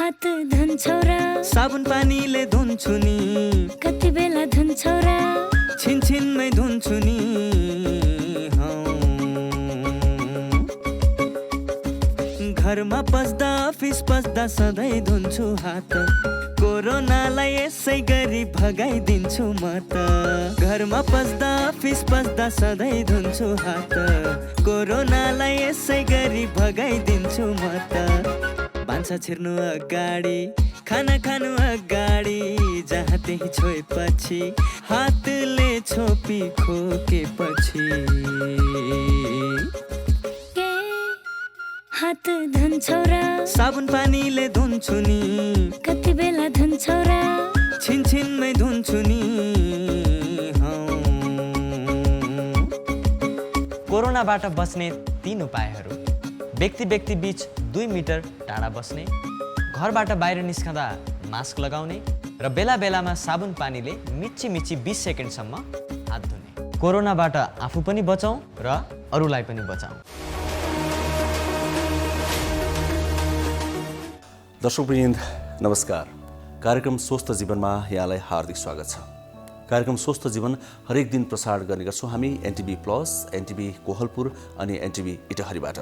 हात धुन्छौ र साबुन पानीले धुन्छु नि कति बेला धुन्छौ र छिनछिनमै धुन्छु नि घरमा पस्दा अफिस पस्दा सधैँ धुन्छु हात कोरोनालाई यसै गरी भगाइदिन्छु म त घरमा पस्दा अफिस पस्दा सधैँ धुन्छु हात कोरोनालाई यसै गरी भगाइदिन्छु म त भान्सा छिर्नु अगाडि खाना खानु अगाडि जहाँ त्यही छोएपछि हातले छोपी खोकेपछि हात धुन्छौ र साबुन पानीले धुन्छु नि कति बेला धुन्छौ र छिनछिनमै धुन्छु नि कोरोनाबाट बच्ने 3 उपायहरू। व्यक्ति व्यक्ति बीच 2 मिटर टाढा बस्ने, घरबाट बाहिर निस्कँदा मास्क लगाउने र बेला बेलामा साबुन पानीले मिच्ची 20 सेकेन्डसम्म हात धुने। कोरोनाबाट आफू पनि बचाउँ र अरूलाई पनि बचाउँ। दर्शकवृन्द नमस्कार। कार्यक्रम स्वस्थ जीवनमा यहाँलाई हार्दिक स्वागत छ। कार्यक्रम स्वस्थ जीवन हरेक दिन प्रसारण गर्ने गर्छौँ हामी एनटिभी प्लस, एनटिभी कोहलपुर अनि एनटिभी इटहरीबाट।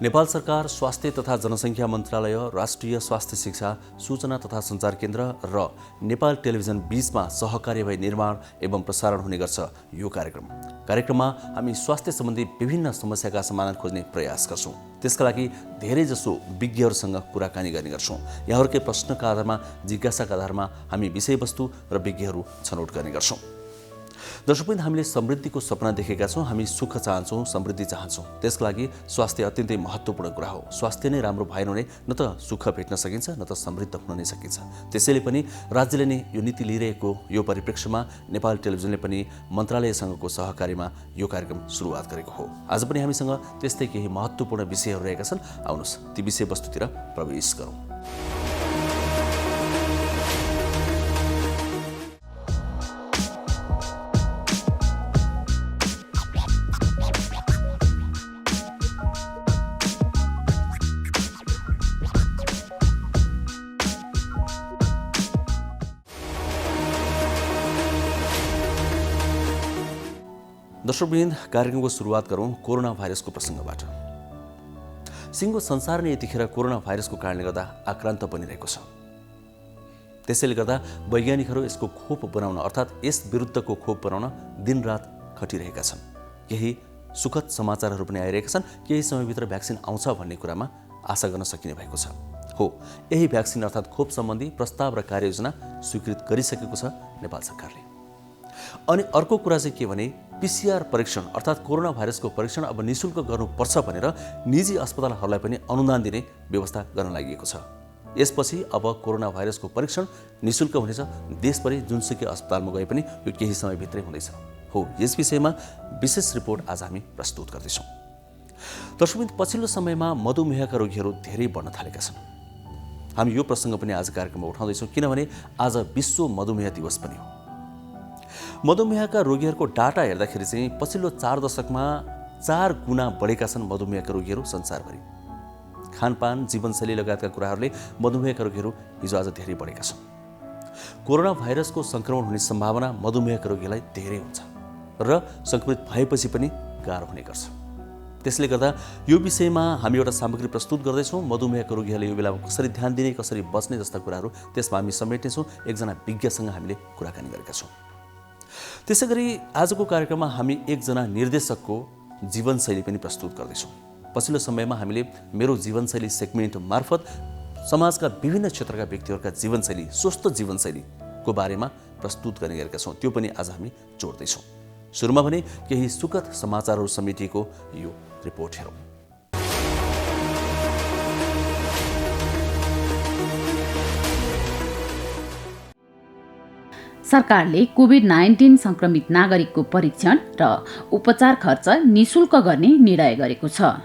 नेपाल सरकार स्वास्थ्य तथा जनसङ्ख्या मन्त्रालय, राष्ट्रिय स्वास्थ्य शिक्षा सूचना तथा सञ्चार केन्द्र र नेपाल टेलिभिजन बीचमा सहकार्य भई निर्माण एवं प्रसारण हुने गर्छ यो कार्यक्रममा हामी स्वास्थ्य सम्बन्धी विभिन्न समस्याका समाधान खोज्ने प्रयास गर्छौँ। त्यसका लागि धेरैजसो विज्ञहरूसँग कुराकानी गर्ने गर्छौँ। यहाँहरूकै प्रश्नका आधारमा, जिज्ञासाका आधारमा हामी विषयवस्तु र विज्ञहरू छनौट गर्ने गर्छौँ। दर्शकवृन्द, हामीले समृद्धिको सपना देखेका छौँ। हामी सुख चाहन्छौँ, समृद्धि चाहन्छौँ। त्यसका लागि स्वास्थ्य अत्यन्तै महत्त्वपूर्ण कुरा हो। स्वास्थ्य नै राम्रो भएन भने न त सुख भेट्न सकिन्छ, न त समृद्ध हुन नै सकिन्छ। त्यसैले पनि राज्यले नै यो नीति लिइरहेको यो परिप्रेक्ष्यमा नेपाल टेलिभिजनले पनि मन्त्रालयसँगको सहकार्यमा यो कार्यक्रम सुरुवात गरेको हो। आज पनि हामीसँग त्यस्तै केही महत्त्वपूर्ण विषयहरू रहेका छन्। आउनुहोस् ती विषयवस्तुतिर प्रवेश गरौँ। दर्शकवृन्द, कार्यक्रमको सुरुवात गरौँ कोरोना भाइरसको प्रसङ्गबाट। सिङ्गो संसार नै यतिखेर कोरोना भाइरसको कारणले गर्दा आक्रान्त बनिरहेको छ। त्यसैले गर्दा वैज्ञानिकहरू यसको खोप बनाउन अर्थात् यस विरुद्धको खोप बनाउन दिनरात खटिरहेका छन्। केही सुखद समाचारहरू पनि आइरहेका छन्। केही समयभित्र भ्याक्सिन आउँछ भन्ने कुरामा आशा गर्न सकिने भएको छ। हो, यही भ्याक्सिन अर्थात् खोप सम्बन्धी प्रस्ताव र कार्ययोजना स्वीकृत गरिसकेको छ नेपाल सरकारले। अनि अर्को कुरा चाहिँ के भने PCR परीक्षण अर्थात् कोरोना भाइरसको परीक्षण अब निःशुल्क गर्नुपर्छ भनेर निजी अस्पतालहरूलाई पनि अनुदान दिने व्यवस्था गर्न लागि छ। यसपछि अब कोरोना भाइरसको परीक्षण निःशुल्क हुनेछ। देशभरि जुनसुकै अस्पतालमा गए पनि यो केही समयभित्रै हुँदैछ। हो, यस विषयमा विशेष रिपोर्ट आज हामी प्रस्तुत गर्दैछौँ। दर्शकवृन्द, पछिल्लो समयमा मधुमेहका रोगीहरू धेरै बढ्न थालेका छन्। हामी यो प्रसङ्ग पनि आज कार्यक्रममा उठाउँदैछौँ किनभने आज विश्व मधुमेह दिवस पनि हो। मधुमेहका रोगीहरूको डाटा हेर्दाखेरि चाहिँ पछिल्लो 4 दशकमा 4 गुणा बढेका छन् मधुमेहका रोगीहरू संसारभरि। खानपान, जीवनशैली लगायतका कुराहरूले मधुमेहका रोगीहरू हिजो आज धेरै बढेका छन्। कोरोना भाइरसको सङ्क्रमण हुने सम्भावना मधुमेहका रोगीलाई धेरै हुन्छ र सङ्क्रमित भएपछि पनि गाह्रो हुने गर्छ। त्यसले गर्दा यो विषयमा हामी एउटा सामग्री प्रस्तुत गर्दैछौँ। मधुमेहका रोगीहरूले यो बेलामा कसरी ध्यान दिने, कसरी बच्ने जस्ता कुराहरू त्यसमा हामी समेट्नेछौँ। एकजना विज्ञसँग हामीले कुराकानी गरेका छौँ। त्यसैगरी आजको कार्यक्रममा हामी एकजना निर्देशकको जीवनशैली पनि प्रस्तुत गर्दैछौँ। पछिल्लो समयमा हामीले मेरो जीवनशैली सेगमेन्ट मार्फत समाजका विभिन्न क्षेत्रका व्यक्तिहरूका जीवनशैली, स्वस्थ जीवनशैलीको बारेमा प्रस्तुत गर्ने गरेका छौँ। त्यो पनि आज हामी जोड्दैछौँ। सुरुमा भने केही सुखद समाचारहरू समेटिएको यो रिपोर्ट हेरौँ। सरकारले कोभिड-19 संक्रमित नागरिकको परीक्षण र उपचार खर्च निःशुल्क गर्ने निर्णय गरेको छ।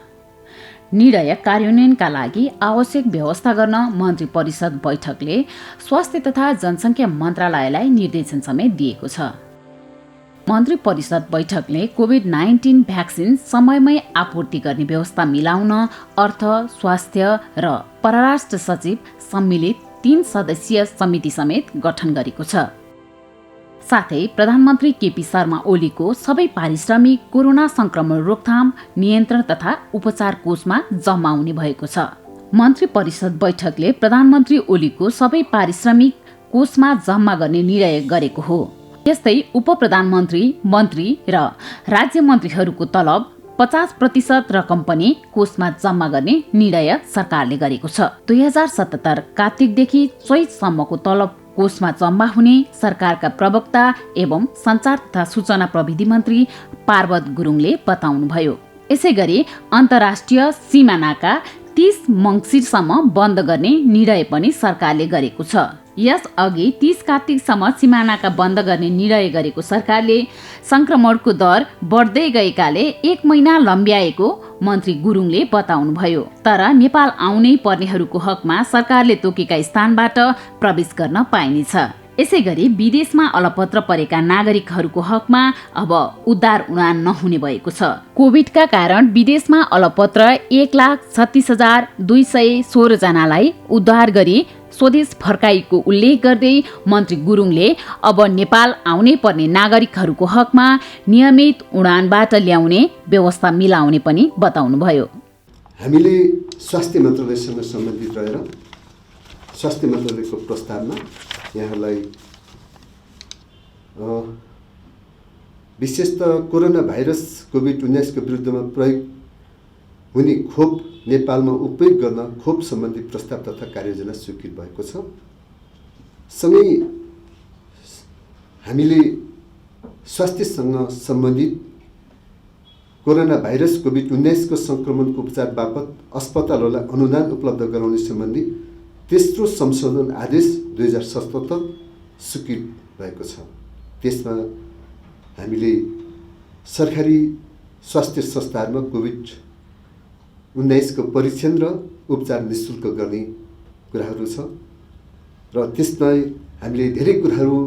निर्णय कार्यान्वयनका लागि आवश्यक व्यवस्था गर्न मन्त्री परिषद बैठकले स्वास्थ्य तथा जनसङ्ख्या मन्त्रालयलाई निर्देशन समेत दिएको छ। मन्त्री परिषद बैठकले कोभिड-19 भ्याक्सिन समयमै आपूर्ति गर्ने व्यवस्था मिलाउन अर्थ, स्वास्थ्य र परराष्ट्र सचिव सम्मिलित 3 सदस्यीय समिति समेत गठन गरेको छ। साथै प्रधानमन्त्री केपी शर्मा ओलीको सबै पारिश्रमिक कोरोना संक्रमण रोकथाम, नियन्त्रण तथा उपचार कोषमा जम्मा हुने भएको छ। मन्त्री परिषद बैठकले प्रधानमन्त्री ओलीको सबै पारिश्रमिक कोषमा जम्मा गर्ने निर्णय गरेको हो। यस्तै उपप्रधानमन्त्री, मन्त्री र राज्य मन्त्रीहरूको तलब 50% रकम पनि कोषमा जम्मा गर्ने निर्णय सरकारले गरेको छ। 2077 कार्तिकदेखि चैतसम्मको तलब कोषमा जम्मा हुने सरकारका प्रवक्ता एवं सञ्चार तथा सूचना प्रविधि मन्त्री पार्वत गुरुङले बताउनुभयो। यसैगरी अन्तर्राष्ट्रिय सीमा नाका 30 मङ्सिरसम्म बन्द गर्ने निर्णय पनि सरकारले गरेको छ। यसअघि 30 कार्तिकसम्म सीमानाका बन्द गर्ने निर्णय गरेको सरकारले संक्रमणको दर बढ्दै गएकाले 1 महिना लम्ब्याएको मन्त्री गुरुङले बताउनुभयो। तर नेपाल आउनै पर्नेहरूको हकमा सरकारले तोकेका स्थानबाट प्रवेश गर्न पाइनेछ। यसैगरी विदेशमा अलपत्र परेका नागरिकहरूको हकमा अब उद्धार उडान नहुने भएको छ। कोभिडका कारण विदेशमा अलपत्र 1,36,216 जनालाई उद्धार गरी स्वदेश फर्काइएको उल्लेख गर्दै मन्त्री गुरुङले अब नेपाल आउनै पर्ने नागरिकहरूको हकमा नियमित उडानबाट ल्याउने व्यवस्था मिलाउने पनि बताउनुभयो। हामीले स्वास्थ्य मन्त्रालयसँग सम्बन्धित रहेर स्वास्थ्य मन्त्रालयको प्रस्तावमा यहाँलाई विशेषतः कोरोना भाइरस कोभिड-19 को विरुद्धमा प्रयोग हुने खोप नेपालमा उपयोग गर्न खोप सम्बन्धी प्रस्ताव तथा कार्ययोजना स्वीकृत भएको छ। सँगै हामीले स्वास्थ्यसँग सम्बन्धित कोरोना भाइरस कोभिड-19 को संक्रमणको उपचार बापत अस्पतालहरूलाई अनुदान उपलब्ध गराउने सम्बन्धी तेस्रो संशोधन आदेश 2077 स्वीकृत भएको छ। त्यसमा हामीले सरकारी स्वास्थ्य संस्थाहरूमा कोभिड-19 को परीक्षण र उपचार निःशुल्क गर्ने कुराहरू छ र त्यसमा हामीले धेरै कुराहरू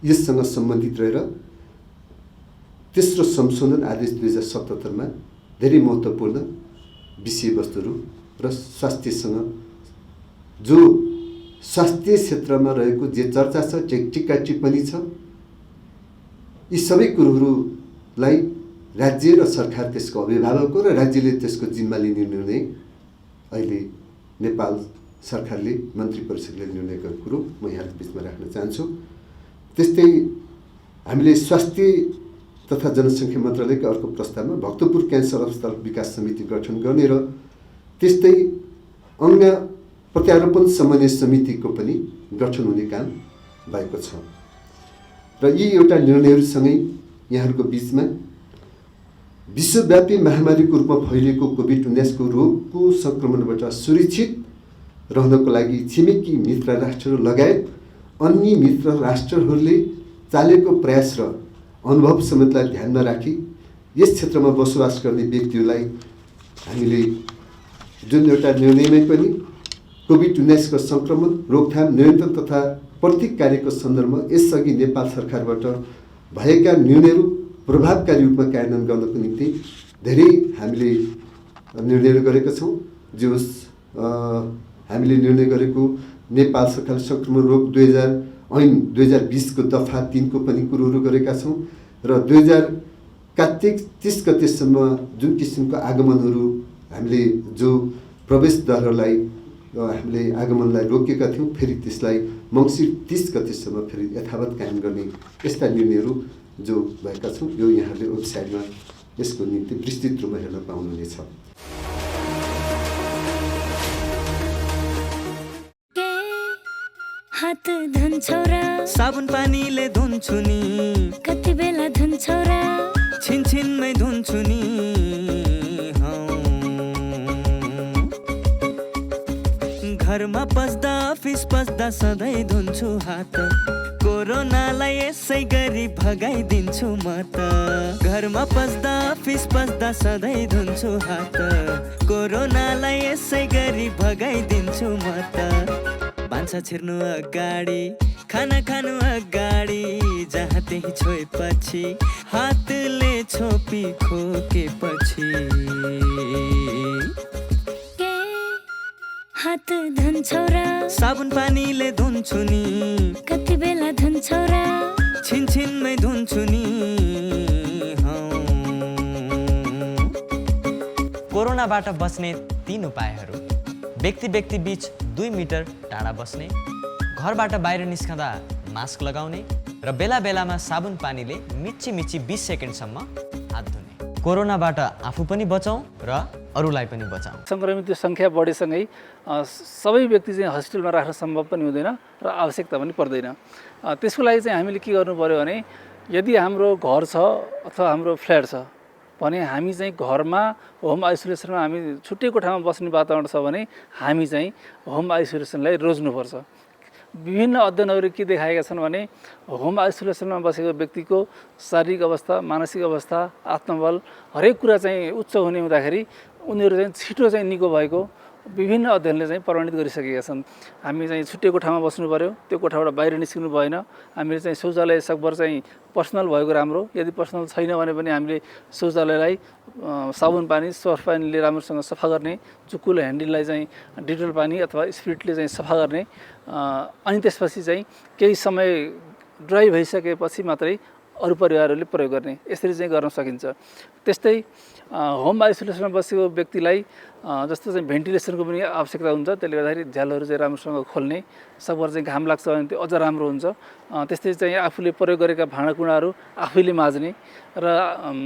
यससँग सम्बन्धित रहेर तेस्रो संशोधन आदेश 2077 मा धेरै महत्त्वपूर्ण विषयवस्तुहरू र स्वास्थ्यसँग जो स्वास्थ्य क्षेत्रमा रहेको जे चर्चा छ, टिक्का टिप्पणी छ, यी सबै कुरोहरूलाई राज्य र सरकार त्यसको अभिभावक हो र राज्यले त्यसको जिम्मा लिने निर्णय अहिले नेपाल सरकारले मन्त्री परिषदले निर्णय गरेको कुरो म यहाँको बिचमा राख्न चाहन्छु। त्यस्तै हामीले स्वास्थ्य तथा जनसङ्ख्या मन्त्रालयका अर्को प्रस्तावमा भक्तपुर क्यान्सर अस्पताल विकास समिति गठन गर्ने र त्यस्तै अन्य प्रत्यारोपण समन्वय समितिको पनि गठन हुने काम भएको छ र यी एउटा निर्णयहरूसँगै यहाँहरूको बिचमा विश्वव्यापी महामारीको रूपमा फैलिएको कोभिड-19 को रोगको संक्रमणबाट सुरक्षित रहनको लागि छिमेकी मित्र राष्ट्रहरू लगायत अन्य मित्र राष्ट्रहरूले चालेको प्रयास र अनुभव समेतलाई ध्यानमा राखी यस क्षेत्रमा बसोबास गर्ने व्यक्तिहरूलाई हामीले जुन एउटा निर्णयमै पनि कोभिड-19 को संक्रमण रोकथाम, नियन्त्रण तथा प्रतिकारको सन्दर्भमा यसअघि नेपाल सरकारबाट भएका निर्णयहरू प्रभावकारी रूपमा कार्यान्वयन गर्नको निम्ति धेरै हामीले निर्णयहरू गरेका छौँ। जो हामीले निर्णय गरेको नेपाल सरकार संक्रमण रोग 2020 को दफा 3 को पनि कुरोहरू गरेका छौँ र 2000 कार्तिक 30 गतेसम्म जुन किसिमको आगमनहरू हामीले जो प्रवेश दरहरूलाई हामीले आगमनलाई रोकेका थियौँ, फेरि त्यसलाई मङ्सिर 30 गतेसम्म फेरि यथावत कायम गर्ने यस्ता निर्णयहरू जो भएका छौँ। यो यहाँले वेबसाइटमा यसको निम्ति विस्तृत रूपमा हेर्न पाउनुहुनेछ। हात धुन्छौ र साबुन पानीले धुन्छु नि, कति बेला धुन्छौ र छिनछिनमै धुन्छु नि। घरमा पस्दा अफिस पस्दा सधैँ धुन्छु हात, कोरोनालाई यसै गरी भगाइदिन्छु म त। घरमा पस्दा अफिस पस्दा सधैँ धुन्छु हात, कोरोनालाई यसै गरी भगाइदिन्छु म त। भान्सा छिर्नु अगाडि, खाना खानु अगाडि, जहाँ त्यही छोएपछि हातले छोपी खोकेपछि हात धुन्छौ र साबुन पानीले धुन्छु नि कति बेला धुन्छौ र छिनछिनमै धुन्छु नि कोरोनाबाट बच्ने 3 उपायहरू। व्यक्ति व्यक्ति बीच 2 मिटर टाढा बस्ने, घरबाट बाहिर निस्कँदा मास्क लगाउने र बेला बेलामा साबुन पानीले मिची 20 सेकेन्डसम्म हात धुने। कोरोनाबाट आफू पनि बचाउँ र अरूलाई पनि बचाउँ। सङ्क्रमितको सङ्ख्या बढेसँगै सबै व्यक्ति चाहिँ हस्पिटलमा राख्न सम्भव पनि हुँदैन र आवश्यकता पनि पर्दैन। त्यसको लागि चाहिँ हामीले के गर्नु पर्यो भने यदि हाम्रो घर छ अथवा हाम्रो फ्ल्याट छ भने हामी चाहिँ घरमा होम आइसोलेसनमा हामी छुट्टै कोठामा बस्ने वातावरण छ भने हामी चाहिँ होम आइसोलेसनलाई रोज्नुपर्छ। विभिन्न अध्ययनहरू के देखाएका छन् भने होम आइसोलेसनमा बसेको व्यक्तिको शारीरिक अवस्था, मानसिक अवस्था, आत्मबल हरेक कुरा चाहिँ उच्च हुने हुँदाखेरि उनीहरू चाहिँ छिटो चाहिँ निको भएको विभिन्न अध्ययनले चाहिँ प्रमाणित गरिसकेका छन्। हामी चाहिँ छुट्टै कोठामा बस्नु पर्यो, त्यो कोठाबाट बाहिर निस्किनु भएन। हामीले चाहिँ शौचालय सकभर चाहिँ पर्सनल भएको राम्रो। यदि पर्सनल छैन भने पनि हामीले शौचालयलाई साबुन पानी, सर्फ पानीले राम्रोसँग सफा गर्ने, चुक्कुलो ह्यान्डललाई चाहिँ डिटोल पानी अथवा स्पिरिटले चाहिँ सफा गर्ने। अनि त्यसपछि चाहिँ केही समय ड्राई भइसकेपछि मात्रै अरू परिवारहरूले प्रयोग गर्ने, यसरी चाहिँ गर्न सकिन्छ। त्यस्तै होम आइसोलेसनमा बसेको व्यक्तिलाई जस्तो चाहिँ भेन्टिलेसनको पनि आवश्यकता हुन्छ। त्यसले गर्दाखेरि झ्यालहरू चाहिँ राम्रोसँग खोल्ने, सकभर चाहिँ घाम लाग्छ भने त्यो अझ राम्रो हुन्छ। त्यस्तै चाहिँ आफूले प्रयोग गरेका भाँडाकुँडाहरू आफैले माझ्ने र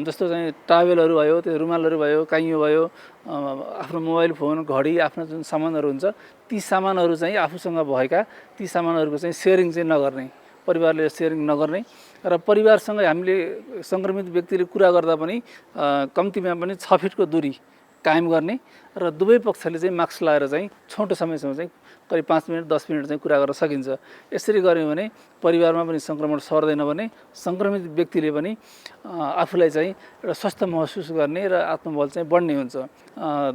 जस्तो चाहिँ टावेलहरू भयो, त्यो रुमालहरू भयो, काइयो भयो, आफ्नो मोबाइल फोन, घडी, आफ्नो जुन सामानहरू हुन्छ ती सामानहरू चाहिँ आफूसँग भएका ती सामानहरूको चाहिँ सेयरिङ चाहिँ नगर्ने, परिवारले सेयरिङ नगर्ने र परिवारसँग हामीले सङ्क्रमित व्यक्तिले कुरा गर्दा पनि कम्तीमा पनि 6 फिटको दूरी कायम गर्ने र दुवै पक्षले चाहिँ मास्क लगाएर चाहिँ छोटो समयसम्म चाहिँ करिब 5 मिनट 10 मिनट चाहिँ कुरा गर्न सकिन्छ। यसरी गऱ्यौँ भने परिवारमा पनि सङ्क्रमण सर्दैन भने सङ्क्रमित व्यक्तिले पनि आफूलाई चाहिँ एउटा स्वस्थ महसुस गर्ने र आत्मबल चाहिँ बढ्ने हुन्छ।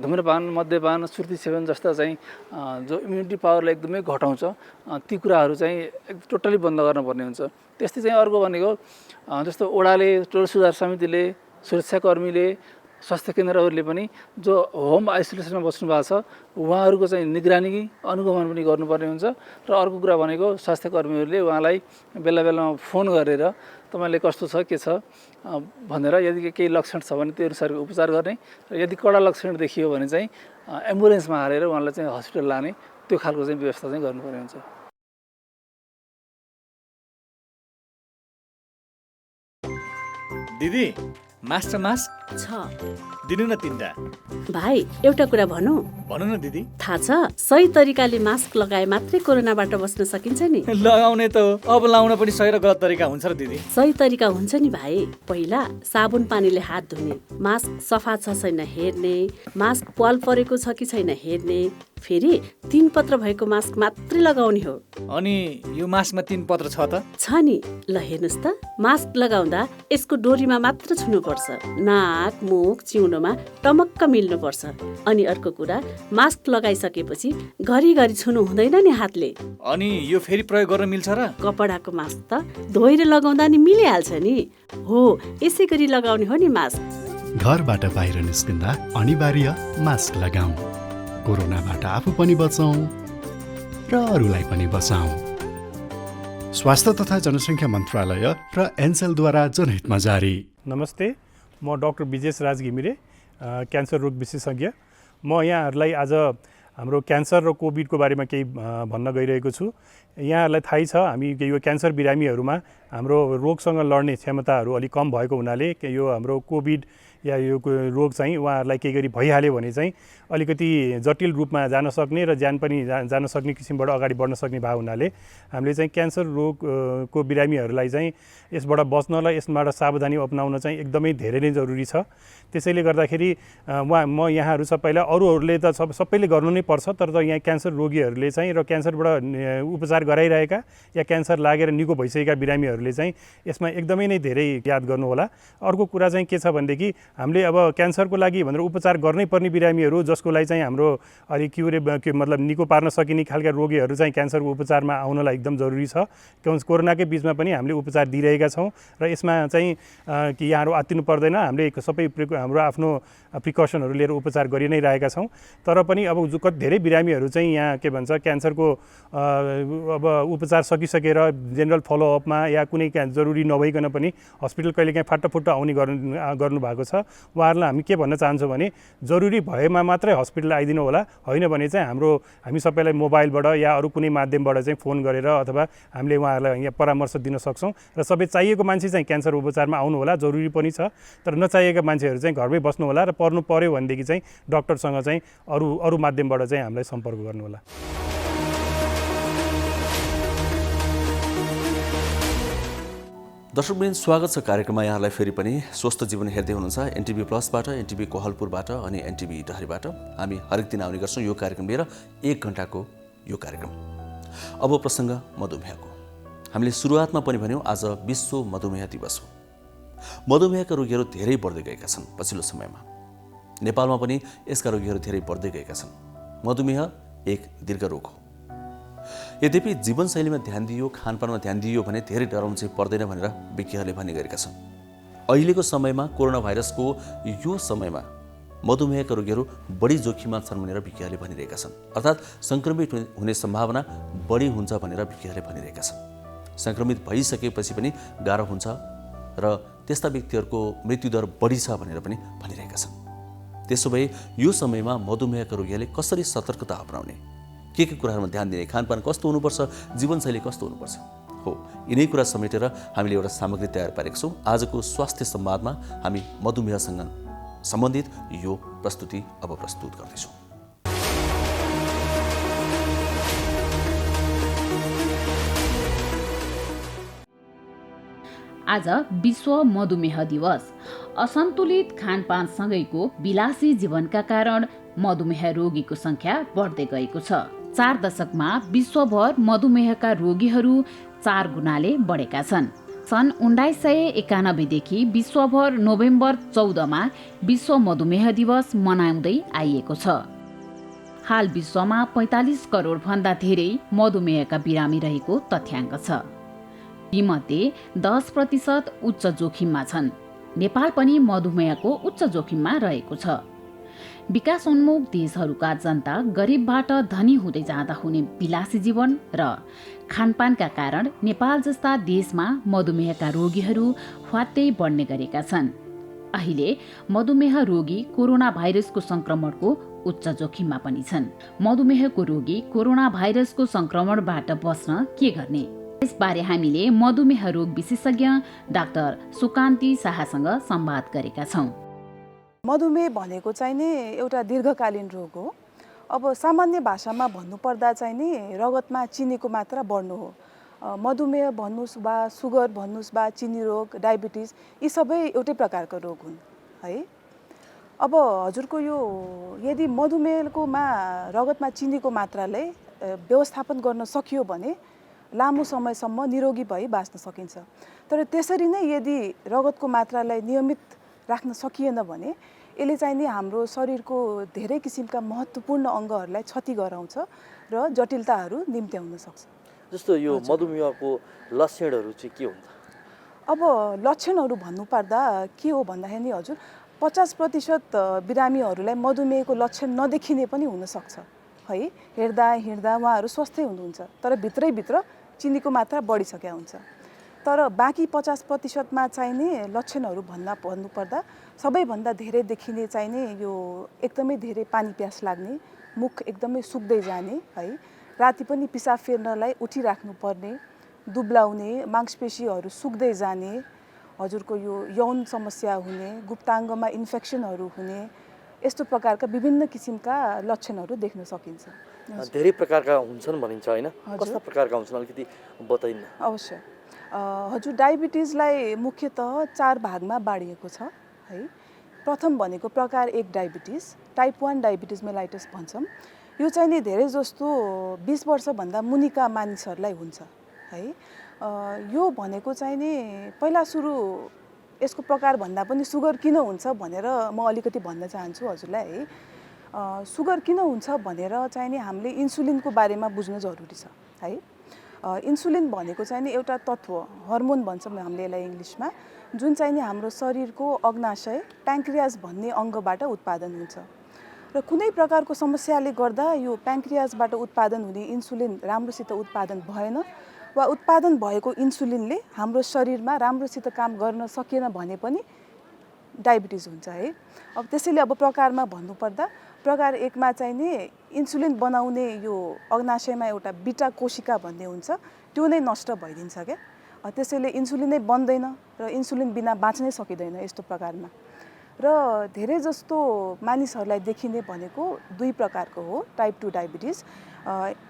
धुम्रपान, मद्यपान, सुर्ती सेवन जस्ता चाहिँ जो इम्युनिटी पावरलाई एकदमै घटाउँछ ती कुराहरू चाहिँ टोटली बन्द गर्नुपर्ने हुन्छ। त्यस्तै चाहिँ अर्को भनेको जस्तो ओडाले, टोल सुधार समितिले, सुरक्षाकर्मीले, स्वास्थ्य केन्द्रहरूले पनि जो होम आइसोलेसनमा बस्नु भएको छ उहाँहरूको चाहिँ निगरानी, अनुगमन पनि गर्नुपर्ने हुन्छ। र अर्को कुरा भनेको स्वास्थ्य कर्मीहरूले उहाँलाई बेला बेलामा फोन गरेर तपाईँले कस्तो छ, के छ भनेर यदि केही लक्षण छ भने त्यो अनुसारको उपचार गर्ने र यदि कडा लक्षण देखियो भने चाहिँ एम्बुलेन्समा हालेर उहाँलाई चाहिँ हस्पिटल लाने, त्यो खालको चाहिँ व्यवस्था चाहिँ गर्नुपर्ने हुन्छ। दिदी मास्टर मास्क छ दिनु न 3टा। भाइ एउटा कुरा भनौँ, भन्नु न दिदी। थाहा छ सही तरिकाले मास्क लगाए मात्रै कोरोनाबाट बस्न सकिन्छ नि। लगाउने त हो, अब लाउन पनि सही र गलत तरिका हुन्छ र दिदी। सही तरिका हुन्छ नि भाइ। पहिला साबुन पानीले हात धुने, मास्क सफा छ छैन हेर्ने, मास्क पाल परेको छ कि छैन हेर्ने, फेरि 3 पत्र भएको मास्क मात्रै लगाउने हो। अनि यो मास्कमा 3 पत्र छ त? छ नि, ल हेर्नुस् त। मास्क लगाउँदा यसको डोरीमा मात्र छुनुपर्छ, नाक, मुख, चिउनोमा टमक्क मिल्नुपर्छ। अनि अर्को कुरा, मास्क लगाइसकेपछि घरिघरि छुनु हुँदैन नि हातले। अनि यो फेरि प्रयोग गर्न मिल्छ र? कपडाको मास्क त धोएर लगाउँदा नि मिलिहाल्छ नि। हो, यसै गरी लगाउने हो नि मास्क। घरबाट बाहिर निस्किँदा अनिवार्य मास्क लगाऊ। कोरोनाबाट आफू पनि बचाऊ र अरूलाई पनि बचाऊ। स्वास्थ्य तथा जनसङ्ख्या मन्त्रालय र एनसेलद्वारा जनहितमा जारी। नमस्ते, म डाक्टर विजेश राज घिमिरे, क्यान्सर रोग विशेषज्ञ। म यहाँहरूलाई आज हाम्रो क्यान्सर र कोभिडको बारेमा केही भन्न गइरहेको छु। यहाँहरूलाई थाहै छ हामी यो क्यान्सर बिरामीहरूमा हाम्रो रोगसँग लड्ने क्षमताहरू अलिक कम भएको हुनाले यो हाम्रो कोभिड या यो रोग चाहिँ उहाँहरूलाई केही गरी भइहाल्यो भने चाहिँ अलिकति जटिल रूपमा जान सक्ने र ज्यान पनि जान सक्ने किसिमबाट अगाडि बढ्न सक्ने भएको हुनाले हामीले चाहिँ क्यान्सर रोगको बिरामीहरूलाई चाहिँ यसबाट बच्नलाई यसबाट सावधानी अपनाउन चाहिँ एकदमै धेरै नै जरुरी छ। त्यसैले गर्दाखेरि म यहाँहरू सबैलाई, अरूहरूले त सबैले गर्नु नै पर्छ, तर यहाँ क्यान्सर रोगीहरूले चाहिँ र क्यान्सरबाट उपचार गराइरहेका या क्यान्सर लागेर निको भइसकेका बिरामीहरूले चाहिँ यसमा एकदमै नै धेरै याद गर्नुहोला। अर्को कुरा चाहिँ के छ भनेदेखि हामीले अब क्यान्सरको लागि भनेर उपचार गर्नै पर्ने बिरामीहरू जसको लागि चाहिँ हाम्रो अलि मतलब निको पार्न सकिने खालका रोगीहरू चाहिँ क्यान्सरको उपचारमा आउनलाई एकदम जरुरी छ। कोरोनाकै बिचमा पनि हामीले उपचार दिइरहेका छौँ र यसमा चाहिँ कि यहाँहरू आत्तिनु पर्दैन, हामीले सबै हाम्रो आफ्नो प्रिकसनहरू लिएर उपचार गरि नै रहेका छौँ। तर पनि अब धेरै बिरामीहरू चाहिँ यहाँ के भन्छ क्यान्सरको अब उपचार सकिसकेर जेनरल फलोअपमा या कुनै जरुरी नभइकन पनि हस्पिटल कहिलेकाहीँ फाटाफुट्टा आउने गर्नुभएको छ। उहाँहरूलाई हामी के भन्न चाहन्छौँ भने जरुरी भएमा मात्रै हस्पिटल आइदिनु होला, होइन भने चाहिँ हामी सबैलाई मोबाइलबाट या अरू कुनै माध्यमबाट चाहिँ फोन गरेर अथवा हामीले उहाँहरूलाई यहाँ परामर्श दिन सक्छौँ र सबै चाहिएको मान्छे चाहिँ क्यान्सर उपचारमा आउनु होला, जरुरी पनि छ। तर नचाहिएका मान्छेहरू चाहिँ घरमै बस्नु होला र पर्नु पर्यो भनेदेखि चाहिँ डाक्टरसँग चाहिँ अरू माध्यमबाट चाहिँ हामीलाई सम्पर्क गर्नु होला। दर्शकवृन्द, स्वागत छ कार्यक्रममा। यहाँलाई फेरि पनि स्वस्थ जीवन हेर्दै हुनुहुन्छ एनटिभी प्लसबाट, एनटिभी कोहलपुरबाट अनि एनटिभी इटहरीबाट। हामी हरेक दिन आउने गर्छौँ यो कार्यक्रम लिएर, 1 घण्टाको यो कार्यक्रम। अब प्रसङ्ग मधुमेहको। हामीले सुरुवातमा पनि भन्यौँ आज विश्व मधुमेह दिवस हो। मधुमेहका रोगीहरू धेरै बढ्दै गएका छन् पछिल्लो समयमा। नेपालमा पनि यसका रोगीहरू धेरै बढ्दै गएका छन्। मधुमेह एक दीर्घ रोग हो। यद्यपि जीवनशैलीमा ध्यान दिइयो, खानपानमा ध्यान दिइयो भने धेरै डराउनु चाहिँ पर्दैन भनेर विज्ञहरूले भन्ने गरेका छन्। अहिलेको समयमा कोरोना भाइरसको यो समयमा मधुमेहका रोगीहरू बढी जोखिममा छन् भनेर विज्ञहरूले भनिरहेका छन्। अर्थात् सङ्क्रमित हुने सम्भावना बढी हुन्छ भनेर विज्ञहरूले भनिरहेका छन्। सङ्क्रमित भइसकेपछि पनि गाह्रो हुन्छ र त्यस्ता व्यक्तिहरूको मृत्युदर बढी छ भनेर पनि भनिरहेका छन्। त्यसो भए यो समयमा मधुमेहका रोगीहरूले कसरी सतर्कता अपनाउने, के कुराहरूमा ध्यान दिने, खानपान कस्तो हुनुपर्छ, जीवनशैली कस्तो हुनुपर्छ हो, यिनै कुरा समेटेर हामीले एउटा सामग्री तयार पारेका छौँ। आजको स्वास्थ्य संवादमा हामी मधुमेहसँग सम्बन्धित यो प्रस्तुति अब प्रस्तुत गर्दैछौँ। आज विश्व मधुमेह दिवस। असन्तुलित खानपानसँगैको विलासी जीवनका कारण मधुमेह रोगीको सङ्ख्या बढ्दै गएको छ। 4 दशकमा विश्वभर मधुमेहका रोगीहरू 4 गुणाले बढेका छन्। सन् 1991 देखि विश्वभर नोभेम्बर 14मा विश्व मधुमेह दिवस मनाउँदै आइएको छ। हाल विश्वमा 45 करोड भन्दा धेरै मधुमेहका बिरामी रहेको तथ्याङ्क छ। तीमध्ये 10% उच्च जोखिममा छन्। नेपाल पनि मधुमेहको उच्च जोखिममा रहेको छ। विकासोन्मुख देशहरूका जनता गरिबबाट धनी हुँदै जाँदा हुने विलासी जीवन र खानपानका कारण नेपाल जस्ता देशमा मधुमेहका रोगीहरू ह्वात्तै बढ्ने गरेका छन्। अहिले मधुमेह रोगी कोरोना भाइरसको संक्रमणको उच्च जोखिममा पनि छन्। मधुमेहको रोगी कोरोना भाइरसको संक्रमणबाट बच्न के गर्ने, यसबारे हामीले मधुमेह रोग विशेषज्ञ डाक्टर सुकान्ती शाहसँग संवाद गरेका छौँ। मधुमेह भनेको चाहिँ नि एउटा दीर्घकालीन रोग हो। अब सामान्य भाषामा भन्नुपर्दा चाहिँ नि रगतमा चिनीको मात्रा बढ्नु हो। मधुमेह भन्नुहोस् वा सुगर भन्नुहोस् वा चिनी रोग, डायबिटिज, यी सबै एउटै प्रकारको रोग हुन् है। अब हजुरको यो यदि मधुमेहकोमा रगतमा चिनीको मात्राले व्यवस्थापन गर्न सकियो भने लामो समयसम्म निरोगी भई बाँच्न सकिन्छ। तर त्यसरी नै यदि रगतको मात्रालाई नियमित राख्न सकिएन भने यसले चाहिँ नि हाम्रो शरीरको धेरै किसिमका महत्त्वपूर्ण अङ्गहरूलाई क्षति गराउँछ र जटिलताहरू निम्त्याउन सक्छ। जस्तो यो मधुमेहको लक्षणहरू चाहिँ के हुन्छ? अब लक्षणहरू भन्नुपर्दा के हो भन्दाखेरि हजुर 50% बिरामीहरूलाई मधुमेहको लक्षण नदेखिने पनि हुनसक्छ है। हेर्दा हिँड्दा उहाँहरू स्वस्थै हुनुहुन्छ, तर भित्रैभित्र चिनीको मात्रा बढिसकेको हुन्छ। तर बाँकी 50%मा चाहिँ नि लक्षणहरू भन्नुपर्दा सबैभन्दा धेरै देखिने चाहिँ नि यो एकदमै धेरै पानी प्यास लाग्ने, मुख एकदमै सुक्दै जाने है, राति पनि पिसाब फेर्नलाई उठिराख्नु पर्ने, दुब्लाउने, मांसपेशीहरू सुक्दै जाने, हजुरको यो यौन समस्या हुने, गुप्ताङ्गमा इन्फेक्सनहरू हुने, यस्तो प्रकारका विभिन्न किसिमका लक्षणहरू देख्न सकिन्छ। धेरै प्रकारका हुन्छन् भनिन्छ हैन? कस्ता प्रकारका हुन्छन् अलिकति बताइदिनु। अवश्य। हजुर डायबिटिजलाई मुख्यतः 4 भागमा बाँडिएको छ है। प्रथम भनेको प्रकार 1 डायबिटिज, टाइप 1 डायबिटिज मेलाइटस भन्छौँ। यो चाहिँ नि धेरै जस्तो 20 वर्षभन्दा मुनिका मानिसहरूलाई हुन्छ है। यो भनेको चाहिँ नि पहिला सुरु यसको प्रकार भन्दा पनि सुगर किन हुन्छ भनेर म अलिकति भन्न चाहन्छु हजुरलाई है। सुगर किन हुन्छ भनेर चाहिँ नि हामीले इन्सुलिनको बारेमा बुझ्नु जरुरी छ है। इन्सुलिन भनेको चाहिँ नि एउटा तत्त्व, हर्मोन भन्छौँ हामीले यसलाई इङ्ग्लिसमा, जुन चाहिँ नि हाम्रो शरीरको अग्नाशय प्याङ्क्रियाज भन्ने अङ्गबाट उत्पादन हुन्छ र कुनै प्रकारको समस्याले गर्दा यो प्याङ्क्रियाजबाट उत्पादन हुने इन्सुलिन राम्रोसित उत्पादन भएन वा उत्पादन भएको इन्सुलिनले हाम्रो शरीरमा राम्रोसित काम गर्न सकेन भने पनि डायबिटिज हुन्छ है। अब त्यसैले अब प्रकारमा भन्नुपर्दा प्रकार 1 मा चाहिँ नि इन्सुलिन बनाउने यो अग्नाशयमा एउटा बिटा कोशिका भन्ने हुन्छ, त्यो नै नष्ट भइदिन्छ क्या। त्यसैले इन्सुलिन नै बन्दैन र इन्सुलिन बिना बाँच्नै सकिँदैन यस्तो प्रकारमा। र धेरै जस्तो मानिसहरूलाई देखिने भनेको 2 प्रकारको हो टाइप 2 डायबिटिज।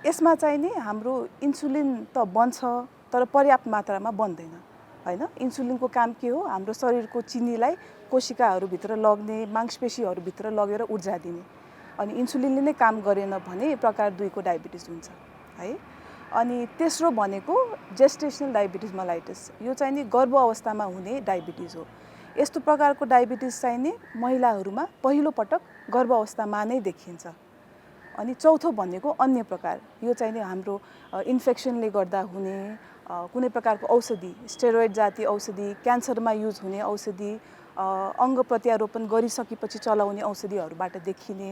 यसमा चाहिँ नि हाम्रो इन्सुलिन त बन्छ तर पर्याप्त मात्रामा बन्दैन हैन। इन्सुलिनको काम के हो? हाम्रो शरीरको चिनीलाई कोशिकाहरूभित्र लग्ने, मांसपेशीहरूभित्र लगेर ऊर्जा दिने। अनि इन्सुलिनले नै काम गरेन भने प्रकार 2 को डायबिटिज हुन्छ है। अनि तेस्रो भनेको जेस्टेसनल डायबिटिज मेलाइटिस, यो चाहिँ नि गर्भ अवस्थामा हुने डायबिटिज हो। यस्तो प्रकारको डायबिटिज चाहिँ नि महिलाहरूमा पहिलो पटक गर्भ अवस्थामा नै देखिन्छ। अनि चौथो भनेको अन्य प्रकार, यो चाहिँ नि हाम्रो इन्फेक्सनले गर्दा हुने कुनै प्रकारको औषधि, स्टेरोइड जातीय औषधि, क्यान्सरमा युज हुने औषधि, अङ्ग प्रत्यारोपण गरिसकेपछि चलाउने औषधिहरूबाट देखिने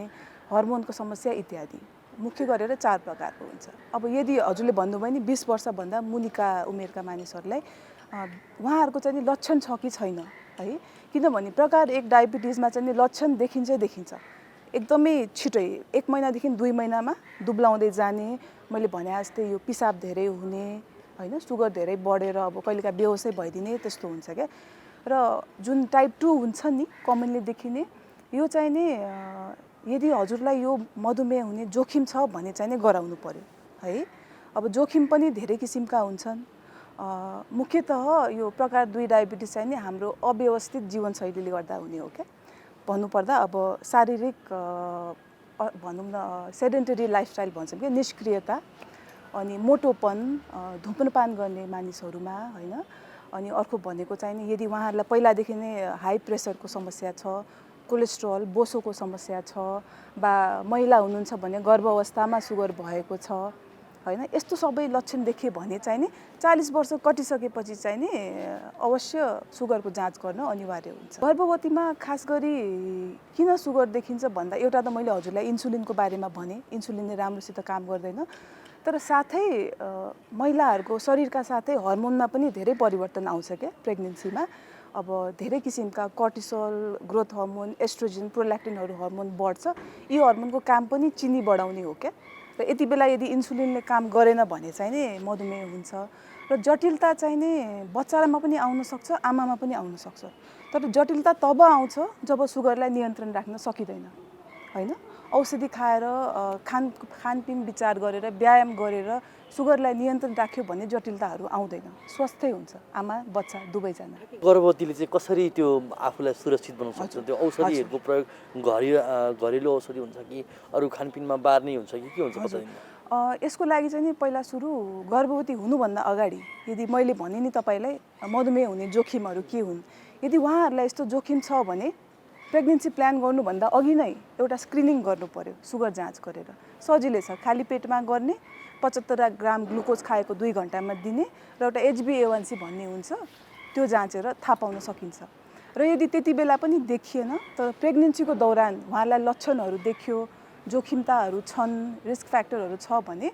हर्मोनको समस्या इत्यादि। मुख्य गरेर 4 प्रकारको हुन्छ। अब यदि हजुरले भन्नुभयो नि 20 वर्षभन्दा मुनिका उमेरका मानिसहरूलाई उहाँहरूको चाहिँ नि लक्षण छ कि छैन है। किनभने प्रकार 1 डायबिटिजमा चाहिँ नि लक्षण देखिन्छ एकदमै छिटै, 1 महिनादेखि 2 महिनामा दुब्लाउँदै जाने, मैले भने जस्तै यो पिसाब धेरै हुने हैन, सुगर धेरै बढेर अब कहिलेका बेहोसै भइदिने त्यस्तो हुन्छ क्या। र जुन टाइप 2 हुन्छ नि कमनली देखिने, यो चाहिँ नि यदि हजुरलाई यो मधुमेह हुने जोखिम छ भने चाहिँ नि गराउनु पर्यो है। अब जोखिम पनि धेरै किसिमका हुन्छन्। मुख्यतः यो प्रकार 2 डायबिटिज चाहिँ नि हाम्रो अव्यवस्थित जीवनशैलीले गर्दा हुने हो क्या। भन्नुपर्दा अब शारीरिक भनौँ न सेडेन्टरी लाइफस्टाइल भन्छौँ क्या, निष्क्रियता, अनि मोटोपन, धुम्रपान गर्ने मानिसहरूमा हैन। अनि अर्को भनेको चाहिँ नि यदि उहाँहरूलाई पहिलादेखि नै हाई प्रेसरको समस्या छ, कोलेस्ट्रोल, बोसोको समस्या छ, वा महिला हुनुहुन्छ भने गर्भ अवस्थामा सुगर भएको छ हैन, यस्तो सबै लक्षण देखियो भने चाहिँ नि 40 वर्ष कटिसकेपछि चाहिँ नि अवश्य सुगरको जाँच गर्न अनिवार्य हुन्छ। गर्भवतीमा खास गरी किन सुगर देखिन्छ भन्दा एउटा त मैले हजुरलाई इन्सुलिनको बारेमा भने, इन्सुलिनले राम्रोसित काम गर्दैन, तर साथै महिलाहरूको शरीरका साथै हर्मोनमा पनि धेरै परिवर्तन आउँछ क्या प्रेग्नेन्सीमा। अब धेरै किसिमका कर्टिसोल, ग्रोथ हर्मोन, एस्ट्रोजन, प्रोल्याक्टिनहरू हर्मोन बढ्छ। यी हर्मोनको काम पनि चिनी बढाउने हो क्या। र यति बेला यदि इन्सुलिनले काम गरेन भने चाहिँ नि मधुमेह हुन्छ। र जटिलता चाहिँ नि बच्चामा पनि आउन सक्छ, आमामा पनि आउन सक्छ। तर जटिलता तब आउँछ जब सुगरलाई नियन्त्रण राख्न सकिँदैन हैन। औषधि खाएर खानपिन विचार गरेर व्यायाम गरेर सुगरलाई नियन्त्रण राख्यो भने जटिलताहरू आउँदैन, स्वस्थै हुन्छ आमा बच्चा दुवैजना। गर्भवतीले चाहिँ कसरी त्यो आफूलाई सुरक्षित बनाउन सक्छ? त्यो औषधिहरूको प्रयोग घरेलु औषधि हुन्छ कि अरू खानपिनमा बार्ने हुन्छ कि के हुन्छ बताइदिनु? यसको लागि चाहिँ नि पहिला सुरु गर्भवती हुनुभन्दा अगाडि यदि मैले भने नि तपाईँलाई मधुमेह हुने जोखिमहरू के हुन्, यदि उहाँहरूलाई यस्तो जोखिम छ भने प्रेग्नेन्सी प्लान गर्नुभन्दा अघि नै एउटा स्क्रिनिङ गर्नु पर्यो सुगर जाँच गरेर। सजिलै छ, खाली पेटमा गर्ने, 75 ग्राम ग्लुकोज खाएको 2 घन्टामा दिने र एउटा HbA1c भन्ने हुन्छ, त्यो जाँचेर थाहा पाउन सकिन्छ। र यदि त्यति बेला पनि देखिएन तर प्रेग्नेन्सीको दौरान उहाँलाई लक्षणहरू देखियो, जोखिमताहरू छन्, रिस्क फ्याक्टरहरू छ भने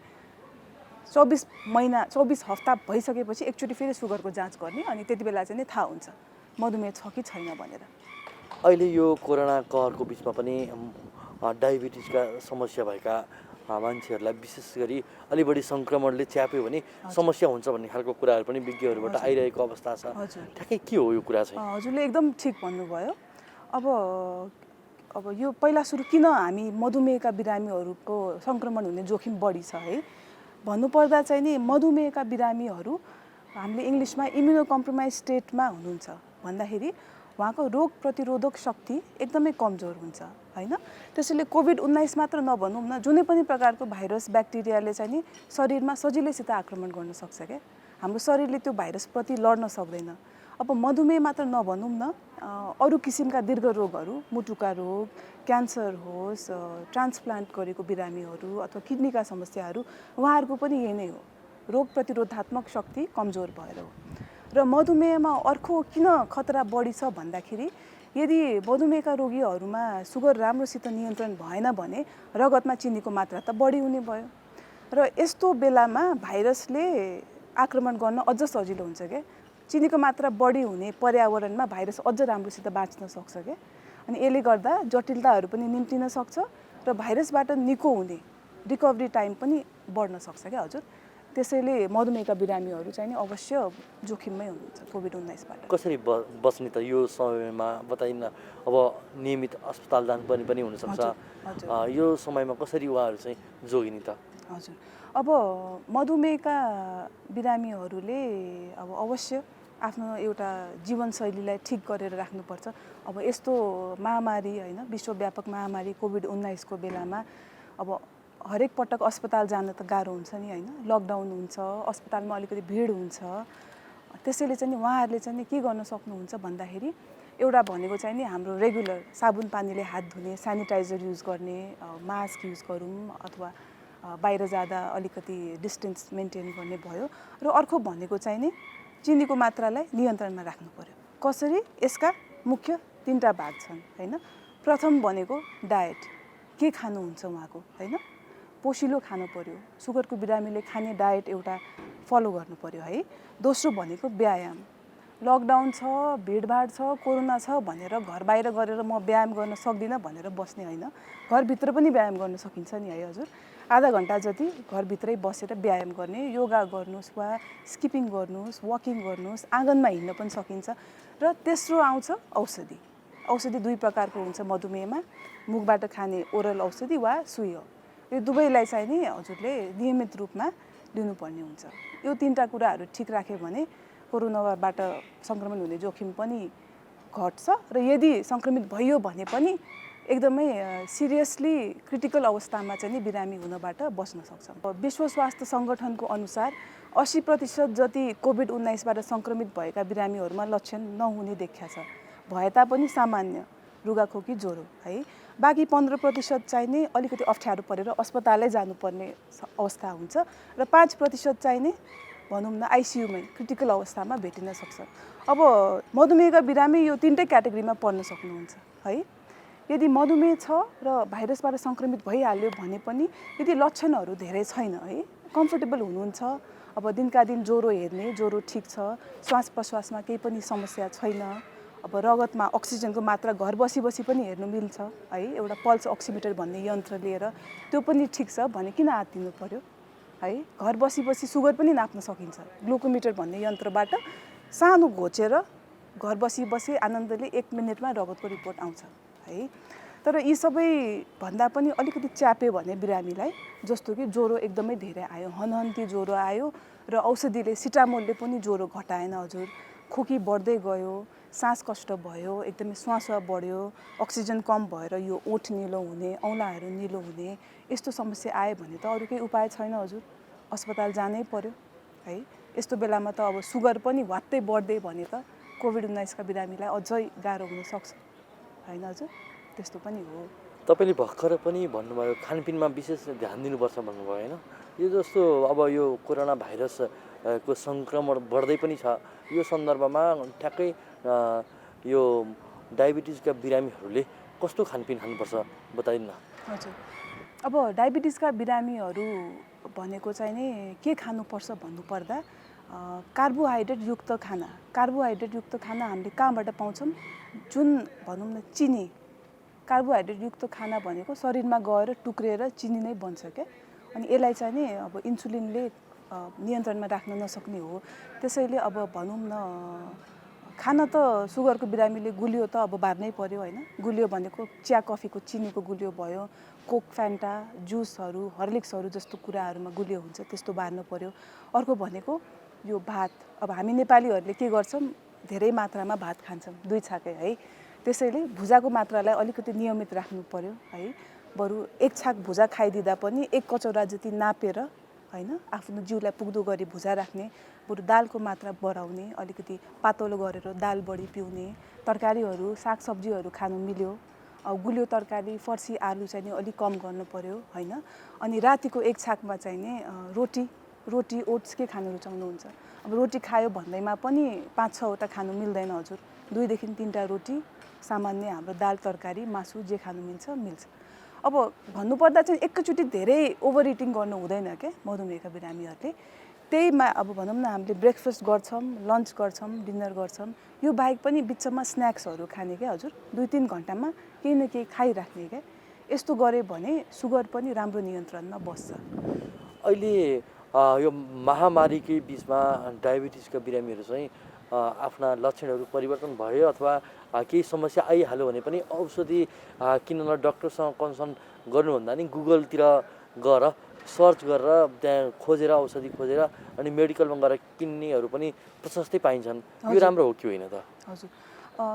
24 हप्ता भइसकेपछि एकचोटि फेरि सुगरको जाँच गर्ने, अनि त्यति बेला चाहिँ नि थाहा हुन्छ मधुमेह छ कि छैन भनेर। अहिले यो कोरोना कहरको बिचमा पनि डायबिटिजका समस्या भएका मान्छेहरूलाई विशेष गरी अलि बढी सङ्क्रमणले च्याप्यो भने समस्या हुन्छ भन्ने खालको कुराहरू पनि विज्ञहरूबाट आइरहेको अवस्था छ। ठ्याक्कै के हो यो कुरा चाहिँ? हजुरले एकदम ठिक भन्नुभयो। अब यो पहिला सुरु किन हामी मधुमेहका बिरामीहरूको सङ्क्रमण हुने जोखिम बढी छ है भन्नुपर्दा चाहिँ नि मधुमेहका बिरामीहरू हामीले इङ्ग्लिसमा इम्युनो कम्प्रोमाइज स्टेटमा हुनुहुन्छ भन्दाखेरि उहाँको रोग प्रतिरोधक शक्ति एकदमै कमजोर हुन्छ हैन। त्यसैले कोभिड-19 मात्र नभनौँ न, जुनै पनि प्रकारको भाइरस ब्याक्टेरियाले चाहिँ नि शरीरमा सजिलैसित आक्रमण गर्न सक्छ क्या। हाम्रो शरीरले त्यो भाइरसप्रति लड्न सक्दैन। अब मधुमेह मात्र नभनौँ न, अरू किसिमका दीर्घ रोगहरू, मुटुका रोग, क्यान्सर होस्, ट्रान्सप्लान्ट गरेको बिरामीहरू अथवा किडनीका समस्याहरू, उहाँहरूको पनि यही नै हो, रोग प्रतिरोधात्मक शक्ति कमजोर भएर हो। र मधुमेहमा अर्को किन खतरा बढी छ भन्दाखेरि यदि मधुमेहका रोगीहरूमा सुगर राम्रोसित नियन्त्रण भएन भने रगतमा चिनीको मात्रा त बढी हुने भयो र यस्तो बेलामा भाइरसले आक्रमण गर्न अझ सजिलो हुन्छ क्या। चिनीको मात्रा बढी हुने पर्यावरणमा भाइरस अझ राम्रोसित बाँच्न सक्छ क्या। अनि यसले गर्दा जटिलताहरू पनि निम्तिन सक्छ र भाइरसबाट निको हुने रिकभरी टाइम पनि बढ्न सक्छ क्या हजुर। त्यसैले मधुमेहका बिरामीहरू चाहिँ नि अवश्य जोखिममै हुनुहुन्छ कोभिड-19बाट। कसरी बस्ने त यो समयमा बताइन्न। अब नियमित अस्पताल जानुपर्ने पनि हुनसक्छ, यो समयमा कसरी उहाँहरू चाहिँ जोगिने त? हजुर, अब मधुमेहका बिरामीहरूले अब अवश्य आफ्नो एउटा जीवनशैलीलाई ठिक गरेर राख्नुपर्छ। अब यस्तो महामारी होइन, विश्वव्यापक महामारी कोभिड-19 को बेलामा अब हरेक पटक अस्पताल जान त गाह्रो हुन्छ नि होइन, लकडाउन हुन्छ, अस्पतालमा अलिकति भिड हुन्छ। त्यसैले चाहिँ नि उहाँहरूले चाहिँ नि के गर्न सक्नुहुन्छ भन्दाखेरि एउटा भनेको चाहिँ नि हाम्रो रेगुलर साबुन पानीले हात धुने, सेनिटाइजर युज गर्ने, मास्क युज गरौँ अथवा बाहिर जाँदा अलिकति डिस्टेन्स मेन्टेन गर्ने भयो। र अर्को भनेको चाहिँ नि चिनीको मात्रालाई नियन्त्रणमा राख्नु पर्यो। कसरी? यसका मुख्य 3टा भाग छन् होइन। प्रथम भनेको डायट, के खानुहुन्छ उहाँको होइन, पोषिलो खानु पर्यो, सुगरको बिरामीले खाने डायट एउटा फलो गर्नु पर्यो है। दोस्रो भनेको व्यायाम, लकडाउन छ, भिडभाड छ, कोरोना छ भनेर घर बाहिर गरेर म व्यायाम गर्न सक्दिनँ भनेर बस्ने होइन, घरभित्र पनि व्यायाम गर्न सकिन्छ नि है हजुर। आधा घन्टा जति घरभित्रै बसेर व्यायाम गर्ने, योगा गर्नुहोस् वा स्किपिङ गर्नुहोस्, वकिङ गर्नुहोस्, आँगनमा हिँड्न पनि सकिन्छ। र तेस्रो आउँछ औषधि। औषधि 2 प्रकारको हुन्छ मधुमेहमा, मुखबाट खाने ओरल औषधि वा सुई हो। यो दुवैलाई चाहिँ नि हजुरले नियमित रूपमा लिनुपर्ने हुन्छ। यो 3टा कुराहरू ठिक राख्यो भने कोरोनाबाट सङ्क्रमण हुने जोखिम पनि घट्छ र यदि सङ्क्रमित भयो भने पनि एकदमै सिरियसली क्रिटिकल अवस्थामा चाहिँ नि बिरामी हुनबाट बच्न सक्छ। विश्व स्वास्थ्य सङ्गठनको अनुसार 80% जति कोभिड-19बाट सङ्क्रमित भएका बिरामीहरूमा लक्षण नहुने देखिया छ, भए तापनि सामान्य रुगाखोकी ज्वरो है। बाँकी 15% चाहिँ नि अलिकति अप्ठ्यारो परेर अस्पतालै जानुपर्ने अवस्था हुन्छ र 5% चाहिँ नि भनौँ न आइसियुमै क्रिटिकल अवस्थामा भेटिन सक्छ। अब मधुमेहका बिरामी यो 3टै क्याटेगोरीमा पर्न सक्नुहुन्छ है। यदि मधुमेह छ र भाइरसबाट सङ्क्रमित भइहाल्यो भने पनि यदि लक्षणहरू धेरै छैन है, कम्फर्टेबल हुनुहुन्छ, अब दिनका दिन ज्वरो हेर्ने, ज्वरो ठिक छ, श्वास प्रश्वासमा केही पनि समस्या छैन, अब रगतमा अक्सिजनको मात्रा घर बसी पनि हेर्नु मिल्छ है, एउटा पल्स अक्सिमिटर भन्ने यन्त्र लिएर त्यो पनि ठिक छ भने किन आत्तिनु पर्यो है। घर बसी सुगर पनि नाप्न सकिन्छ, ग्लुकोमिटर भन्ने यन्त्रबाट सानो घोचेर घर बसी आनन्दले 1 मिनेटमा रगतको रिपोर्ट आउँछ है। तर यी सबै भन्दा पनि अलिकति च्याप्यो भने बिरामीलाई, जस्तो कि ज्वरो एकदमै धेरै आयो, हनहन्ती ज्वरो आयो र औषधिले सिटामोलले पनि ज्वरो घटाएन हजुर, खोकी बढ्दै गयो, सास कष्ट भयो, एकदमै श्वास बढ्यो, अक्सिजन कम भएर यो ओठ निलो हुने, औँलाहरू निलो हुने, यस्तो समस्या आयो भने त अरू केही उपाय छैन हजुर, अस्पताल जानै पर्यो है। यस्तो बेलामा त अब सुगर पनि वात्तै बढ्दै भने त कोभिड-19 का बिरामीलाई अझै गाह्रो हुन सक्छ हैन हजुर, त्यस्तो पनि हो। तपाईले भर्खर पनि भन्नुभयो खानपिनमा विशेष ध्यान दिनुपर्छ भन्नुभयो हैन। यो जस्तो अब यो कोरोना भाइरस को संक्रमण बढ्दै पनि छ, यो सन्दर्भमा ठ्याक्कै यो डायबिटिजका बिरामीहरूले कस्तो खानपिन खानुपर्छ बताइदिनु न। हजुर, अब डायबिटिजका बिरामीहरू भनेको चाहिँ नि के खानुपर्छ भन्नुपर्दा कार्बोहाइड्रेट युक्त खाना, कार्बोहाइड्रेट युक्त खाना हामीले कहाँबाट पाउँछौँ, जुन भनौँ न चिनी, कार्बोहाइड्रेट युक्त खाना भनेको शरीरमा गएर टुक्रिएर चिनी नै बन्छ क्या, अनि यसलाई चाहिँ नि अब इन्सुलिनले नियन्त्रणमा राख्न नसक्ने हो। त्यसैले अब भनौँ न खाना त सुगरको बिरामीले गुलियो त अब बार्नै पर्यो हैन, गुलियो भनेको चिया कफीको चिनीको गुलियो भयो, कोक फ्यान्टा जुसहरू हर्लिक्सहरू जस्तो कुराहरूमा गुलियो हुन्छ त्यस्तो बार्नु पर्यो। अर्को भनेको यो भात, अब हामी नेपालीहरूले के गर्छौँ धेरै मात्रामा भात खान्छौँ 2 छाके है, त्यसैले भुजाको मात्रालाई अलिकति नियमित राख्नु पर्यो है। बरु 1 छाक भुजा खाइदिँदा पनि 1 कचौरा जति नापेर होइन, आफ्नो जिउलाई पुग्दो गरी भुजा राख्ने, बरु दालको मात्रा बढाउने, अलिकति पातलो गरेर दाल बढी पिउने, तरकारीहरू सागसब्जीहरू खानु मिल्यो, गुलियो तरकारी फर्सी आलु चाहिँ नि अलिक कम गर्नु पर्यो होइन। अनि रातिको एक छाकमा चाहिँ नि रोटी ओट्स के खानु रुचाउनुहुन्छ? अब रोटी खायो भन्दैमा पनि 5-6वटा खानु मिल्दैन हजुर। 2 देखि 3टा रोटी, सामान्य हाम्रो दाल तरकारी मासु जे खानु मिल्छ। अब भन्नुपर्दा चाहिँ एकैचोटि धेरै ओभर इटिङ गर्नु हुँदैन क्या मधुमेहका बिरामीहरूले। त्यहीमा अब भनौँ न हामीले ब्रेकफास्ट गर्छौँ, लन्च गर्छौँ, डिनर गर्छौँ, यो बाहेक पनि बिचमा स्न्याक्सहरू खाने क्या हजुर। 2-3 घन्टामा केही न केही खाइराख्ने क्या। यस्तो गऱ्यो भने सुगर पनि राम्रो नियन्त्रणमा बस्छ। अहिले यो महामारीकै बिचमा डायबिटिजका बिरामीहरू चाहिँ आफ्ना लक्षणहरू परिवर्तन भयो अथवा केही समस्या आइहाल्यो भने पनि औषधि किन्न डक्टरसँग कन्सल्ट गर्नुभन्दा नि गुगलतिर गएर सर्च गरेर त्यहाँ खोजेर औषधि खोजेर अनि मेडिकलमा गएर किन्नेहरू पनि प्रशस्तै पाइन्छन्। यो राम्रो हो कि होइन त? हजुर,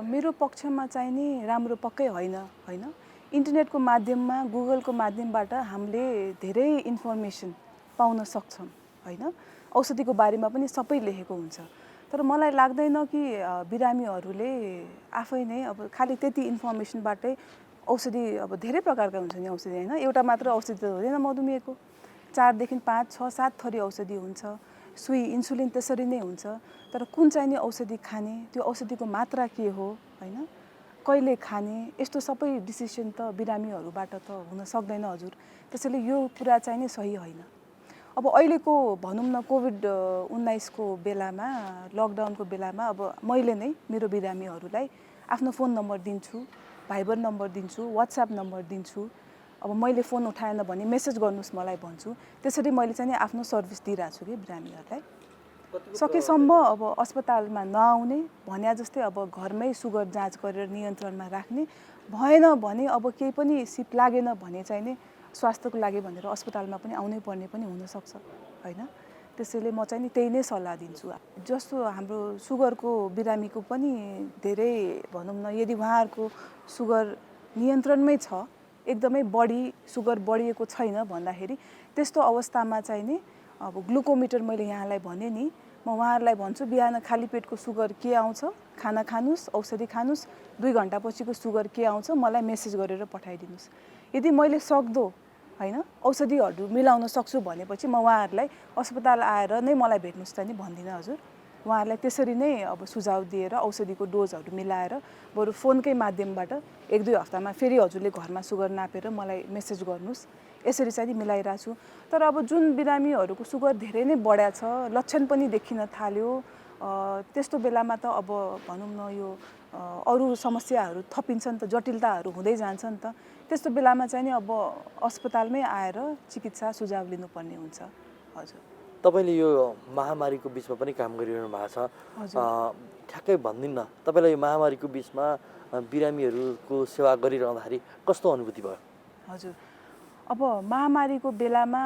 मेरो पक्षमा चाहिँ नि राम्रो पक्कै होइन। इन्टरनेटको माध्यममा गुगलको माध्यमबाट हामीले धेरै इन्फर्मेसन पाउन सक्छौँ होइन। औषधिको बारेमा पनि सबै लेखेको हुन्छ। तर मलाई लाग्दैन कि बिरामीहरूले आफै नै अब खालि त्यति इन्फर्मेसनबाटै औषधि, अब धेरै प्रकारका हुन्छ नि औषधि होइन, एउटा मात्र औषधि त हुँदैन मधुमेहको। 4 देखि 5, 6, 7 थरी औषधि हुन्छ। सुई इन्सुलिन त्यसरी नै हुन्छ। तर कुन चाहिँ नि औषधि खाने, त्यो औषधिको मात्रा के हो होइन, कहिले खाने, यस्तो सबै डिसिसन त बिरामीहरूबाट त हुन सक्दैन हजुर। त्यसैले यो कुरा चाहिँ नि सही होइन। अब अहिलेको भनौँ न कोभिड-19 को बेलामा, लकडाउनको बेलामा अब मैले नै मेरो बिरामीहरूलाई आफ्नो फोन नम्बर दिन्छु, भाइबर नम्बर दिन्छु, वाट्सएप नम्बर दिन्छु। अब मैले फोन उठाएन भने मेसेज गर्नुहोस् मलाई भन्छु। त्यसरी मैले चाहिँ नि आफ्नो सर्भिस दिइरहेको छु कि बिरामीहरूलाई। सकेसम्म अब अस्पतालमा नआउने, भन्या जस्तै अब घरमै सुगर जाँच गरेर नियन्त्रणमा राख्ने, भएन भने अब केही पनि सिप लागेन भने चाहिँ नि स्वास्थ्यको लागि भनेर अस्पतालमा पनि आउनै पर्ने पनि हुनसक्छ होइन। त्यसैले म चाहिँ नि त्यही नै सल्लाह दिन्छु। जस्तो हाम्रो सुगरको बिरामीको पनि धेरै भनौँ न, यदि उहाँहरूको सुगर नियन्त्रणमै छ, एकदमै बढी सुगर बढिएको छैन भन्दाखेरि त्यस्तो अवस्थामा चाहिँ नि अब ग्लुकोमिटर मैले यहाँलाई भने नि, म उहाँहरूलाई भन्छु बिहान खाली पेटको सुगर के आउँछ, खाना खानुहोस्, औषधि खानुहोस्, 2 घन्टापछिको सुगर के आउँछ मलाई मेसेज गरेर पठाइदिनुहोस्। यदि मैले सक्दो होइन औषधिहरू मिलाउन सक्छु भनेपछि म उहाँहरूलाई अस्पताल आएर नै मलाई भेट्नुहोस् त नि भन्दिनँ हजुर। उहाँहरूलाई त्यसरी नै अब सुझाव दिएर औषधिको डोजहरू मिलाएर बरु फोनकै माध्यमबाट 1-2 हप्तामा फेरि हजुरले घरमा सुगर नापेर मलाई मेसेज गर्नुहोस्। यसरी चाहिँ मिलाइरहेको छु। तर अब जुन बिरामीहरूको सुगर धेरै नै बढ्या छ, लक्षण पनि देखिन थाल्यो, त्यस्तो बेलामा त अब भनौँ न यो अरू समस्याहरू थपिन्छन् त, जटिलताहरू हुँदै जान्छन् त। त्यस्तो बेलामा चाहिँ नि अब अस्पतालमै आएर चिकित्सा सुझाव लिनुपर्ने हुन्छ हजुर। तपाईँले यो महामारीको बिचमा पनि काम गरिरहनु भएको छ, ठ्याक्कै भनिदिनु न तपाईँलाई यो महामारीको बिचमा बिरामीहरूको सेवा गरिरहँदाखेरि कस्तो अनुभूति भयो? हजुर, अब महामारीको बेलामा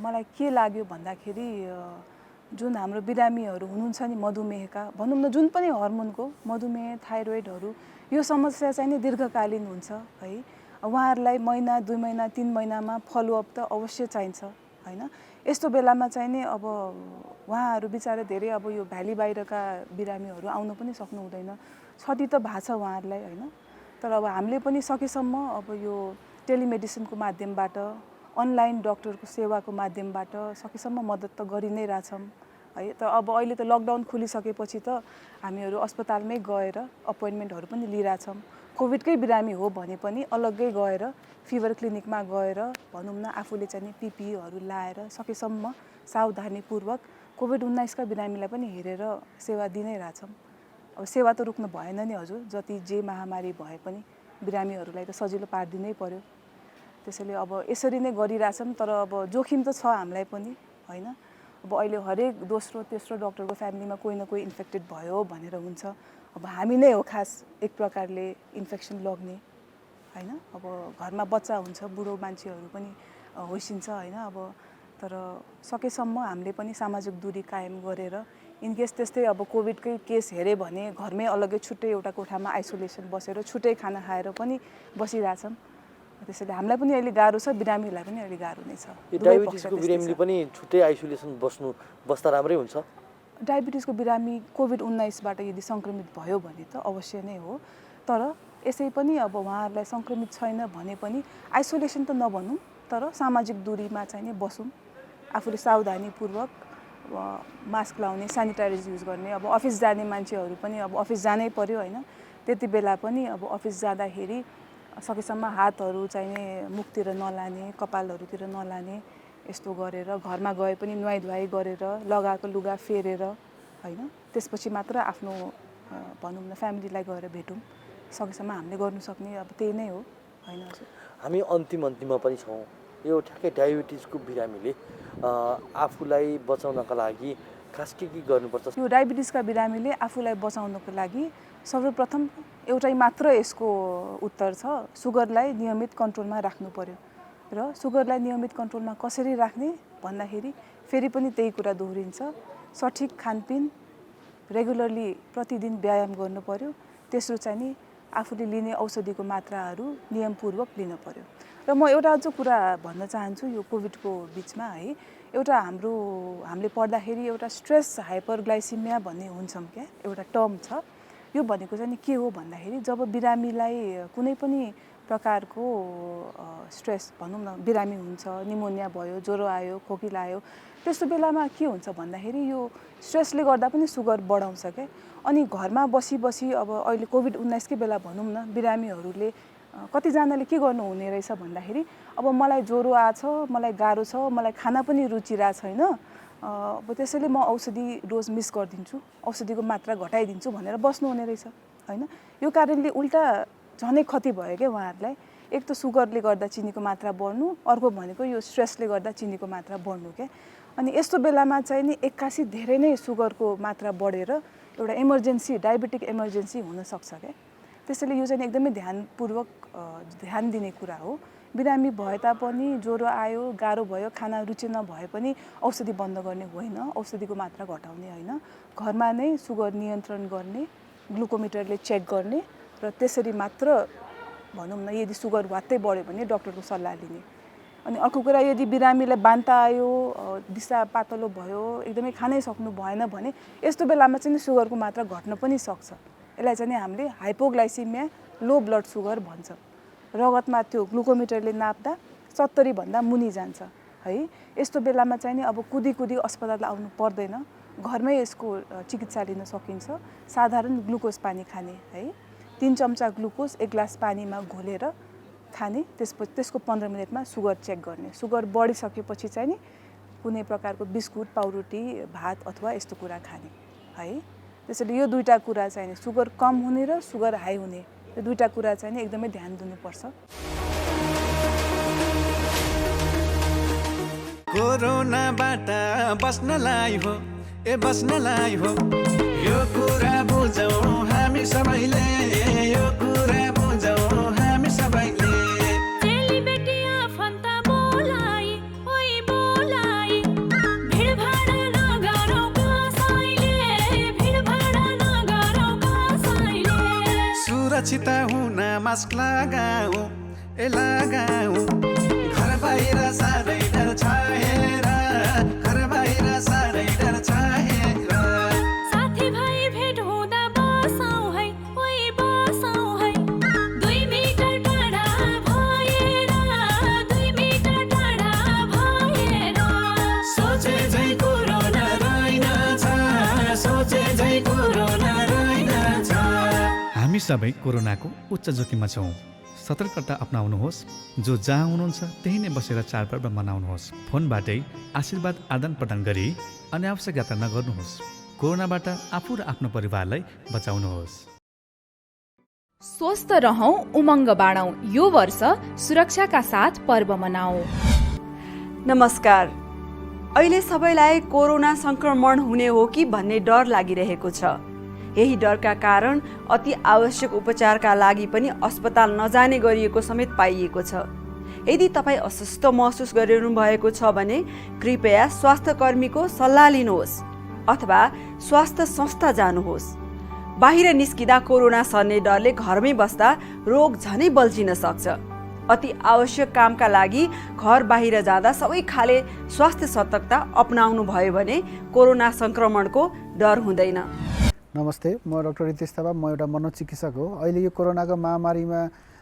मलाई के लाग्यो भन्दाखेरि जुन हाम्रो बिरामीहरू हुनुहुन्छ नि मधुमेहका, भनौँ न जुन पनि हर्मोनको मधुमेह, थाइरोइडहरू, यो समस्या चाहिँ नि दीर्घकालीन हुन्छ है। उहाँहरूलाई महिना, 2 महिना, 3 महिनामा फलोअप त अवश्य चाहिन्छ होइन। यस्तो बेलामा चाहिँ नि अब उहाँहरू बिचारा धेरै अब यो भ्याली बाहिरका बिरामीहरू आउनु पनि सक्नु हुँदैन, क्षति त भएको छ उहाँहरूलाई होइन। तर अब हामीले पनि सकेसम्म अब यो टेलिमेडिसिनको माध्यमबाट, अनलाइन डक्टरको सेवाको माध्यमबाट सकेसम्म मद्दत त गरि नै रहेछौँ है। तर अब अहिले त लकडाउन खुलिसकेपछि त हामीहरू अस्पतालमै गएर अपोइन्टमेन्टहरू पनि लिइरहेछौँ। कोभिडकै बिरामी हो भने पनि अलग्गै गएर फिभर क्लिनिकमा गएर भनौँ न आफूले चाहिँ पिपिईहरू लाएर सकेसम्म सावधानीपूर्वक कोभिड-19 का बिरामीलाई पनि हेरेर सेवा दिइ नै रहेछौँ। अब सेवा त रोक्नु भएन नि हजुर, जति जे महामारी भए पनि बिरामीहरूलाई त सजिलो पारिदिनै पर्यो। त्यसैले अब यसरी नै गरिरहेछौँ। तर अब जोखिम त छ हामीलाई पनि होइन। अब अहिले हरेक दोस्रो तेस्रो डक्टरको फ्यामिलीमा कोही न कोही इन्फेक्टेड भयो भनेर हुन्छ। अब हामी नै हो खास एक प्रकारले इन्फेक्सन लग्ने होइन। अब घरमा बच्चा हुन्छ, बुढो मान्छेहरू पनि होइसिन्छ होइन। अब तर सकेसम्म हामीले पनि सामाजिक दूरी कायम गरेर इनकेस त्यस्तै अब कोभिडकै केस हेऱ्यो भने घरमै अलग्गै छुट्टै एउटा कोठामा आइसोलेसन बसेर छुट्टै खाना खाएर पनि बसिरहेछौँ। त्यसैले हामीलाई पनि अहिले गाह्रो छ, बिरामीहरूलाई पनि अहिले गाह्रो नै छ। यो डायबिटिसको बिरामीले पनि छुट्टै आइसोलेसन बस्दा राम्रै हुन्छ? डायबिटिसको बिरामी कोभिड-19बाट यदि सङ्क्रमित भयो भने त अवश्य नै हो, तर यसै पनि अब उहाँहरूलाई सङ्क्रमित छैन भने पनि आइसोलेसन त नभनौँ, तर सामाजिक दूरीमा चाहिँ नि बसौँ, आफूले सावधानीपूर्वक मास्क लाउने, सेनिटाइजर युज गर्ने। अब अफिस जाने मान्छेहरू पनि अब अफिस जानै पर्यो होइन, त्यति बेला पनि अब अफिस जाँदाखेरि सकेसम्म हातहरू चाहिँ मुखतिर नलाने, कपालहरूतिर नलाने, यस्तो गरेर घरमा गए पनि नुहाइ-धुवाइ गरेर लगाएको लुगा फेरेर होइन, त्यसपछि मात्र आफ्नो भनौँ न फ्यामिलीलाई गएर भेटौँ। सकेसम्म हामीले गर्नु सक्ने अब त्यही नै हो होइन हजुर। हामी अन्तिममा पनि छौँ। यो ठ्याक्कै डायबिटिसको बिरामीले आफूलाई बचाउनका लागि खास के गर्नुपर्छ? यो डायबिटिसका बिरामीले आफूलाई बचाउनको लागि सर्वप्रथम एउटै मात्र यसको उत्तर छ, सुगरलाई नियमित कन्ट्रोलमा राख्नु पर्यो। र सुगरलाई नियमित कन्ट्रोलमा कसरी राख्ने भन्दाखेरि फेरि पनि त्यही कुरा दोहोरिन्छ, सठिक खानपिन, रेगुलरली प्रतिदिन व्यायाम गर्नु पर्यो, तेस्रो चाहिँ नि आफूले लिने औषधिको मात्राहरू नियमपूर्वक लिनु पर्यो। र म एउटा अझ कुरा भन्न चाहन्छु यो कोभिडको बिचमा है, एउटा हामीले पढ्दाखेरि एउटा स्ट्रेस हाइपरग्लाइसिमिया भन्ने हुन्छौँ क्या, एउटा टर्म छ। यो भनेको चाहिँ के हो भन्दाखेरि जब बिरामीलाई कुनै पनि प्रकारको स्ट्रेस भनौँ न, बिरामी हुन्छ, निमोनिया भयो, ज्वरो आयो, खोकी लाग्यो, त्यस्तो बेलामा के हुन्छ भन्दाखेरि यो स्ट्रेसले गर्दा पनि सुगर बढाउँछ क्या। अनि घरमा बसी अब अहिले कोभिड-19कै बेला भनौँ न, बिरामीहरूले कतिजनाले के गर्नुहुने रहेछ भन्दाखेरि अब मलाई ज्वरो आछ, मलाई गाह्रो छ, मलाई खाना पनि रुचिरहेको छैन, अब त्यसैले म औषधि डोज मिस गरिदिन्छु, औषधिको मात्रा घटाइदिन्छु भनेर बस्नुहुने रहेछ होइन। यो कारणले उल्टा झनै क्षति भयो क्या उहाँहरूलाई। एक त सुगरले गर्दा चिनीको मात्रा बढ्नु, अर्को भनेको यो स्ट्रेसले गर्दा चिनीको मात्रा बढ्नु क्या। अनि यस्तो बेलामा चाहिँ नि एक्कासी धेरै नै सुगरको मात्रा बढेर एउटा इमर्जेन्सी, डायबेटिक इमर्जेन्सी हुनसक्छ क्या। त्यसैले यो चाहिँ एकदमै ध्यानपूर्वक ध्यान दिने कुरा हो। बिरामी भए तापनि ज्वरो आयो, गाह्रो भयो, खाना रुचि नभए पनि औषधि बन्द गर्ने होइन, औषधिको मात्रा घटाउने होइन, घरमा नै सुगर नियन्त्रण गर्ने, ग्लुकोमिटरले चेक गर्ने र त्यसरी मात्र भनौँ न यदि सुगर वात्तै बढ्यो भने डक्टरको सल्लाह लिने। अनि अर्को कुरा, यदि बिरामीलाई बान्ता आयो, दिसा पातलो भयो, एकदमै खानै सक्नु भएन भने यस्तो बेलामा चाहिँ सुगरको मात्रा घट्न पनि सक्छ। यसलाई चाहिँ हामीले हाइपोग्लाइसिमिया, लो ब्लड सुगर भन्छ। रगतमा त्यो ग्लुकोमिटरले नाप्दा 70 भन्दा मुनि जान्छ है। यस्तो बेलामा चाहिँ नि अब कुदी अस्पताल आउनु पर्दैन, घरमै यसको चिकित्सा लिन सकिन्छ। साधारण ग्लुकोज पानी खाने है, 3 चम्चा ग्लुकोज 1 ग्लास पानीमा घोलेर खाने, त्यसको 15 मिनटमा सुगर चेक गर्ने। सुगर बढिसकेपछि चाहिँ नि कुनै प्रकारको बिस्कुट, पाउरोटी, भात अथवा यस्तो कुरा खाने है। त्यसैले यो दुईटा कुरा चाहिँ नि सुगर कम हुने र सुगर हाई हुने, यो दुईटा कुरा चाहिँ नि एकदमै ध्यान दिनुपर्छ। कोरोनाबाट बस्नलाई हो, बस्नलाई हो, यो कुरा बुझौँ हामी सबैले, यो कुरा बुझौँ हामी सबैले। सुरक्षित हुन मास्क लगाऊ, लगाऊ, घर बाहिर साह्रै डर छ हेर, घर बाहिर साह्रै डर छ हेर। साथी भाइ भेट हुँदा बसौँ है, बसौँ है, 2 मिटर टाढा भएर, 2 मिटर टाढा भएर। सोचे झै कोरोना रहेनछ, सोचे झै कोरोना रहेनछ। हामी सबै कोरोनाको उच्च जोखिममा छौँ। सतर्कता अपनाउनुहोस्। जो जहाँ हुनुहुन्छ त्यही नै बसेर चाडपर्व मनाउनुहोस्। फोनबाटै आशीर्वाद आदान प्रदान गरी अनावश्यक यात्रा नगर्नुहोस्। कोरोनाबाट आफू र आफ्नो परिवारलाई बचाउनुहोस्। स्वस्थ रहौं, उमङ्ग बाँडौं। यो वर्ष सुरक्षाका साथ पर्व मनाऊ। नमस्कार। अहिले सबैलाई कोरोना संक्रमण हुने हो कि भन्ने डर लागिरहेको छ। यही डरका कारण अति आवश्यक उपचारका लागि पनि अस्पताल नजाने गरिएको समेत पाइएको छ। यदि तपाईँ अस्वस्थ महसुस गरिरहनु भएको छ भने कृपया स्वास्थ्यकर्मीको सल्लाह लिनुहोस् अथवा स्वास्थ्य संस्था जानुहोस्। बाहिर निस्किँदा कोरोना सर्ने डरले घरमै बस्दा रोग झनै बल्झिन सक्छ। अति आवश्यक कामका लागि घर बाहिर जाँदा सबै खाले स्वास्थ्य सतर्कता अपनाउनु भयो भने कोरोना संक्रमणको डर हुँदैन। नमस्ते, म डाक्टर रितेश थापा, म एउटा मनोचिकित्सक हो। अहिले यो कोरोनाको महामारीमा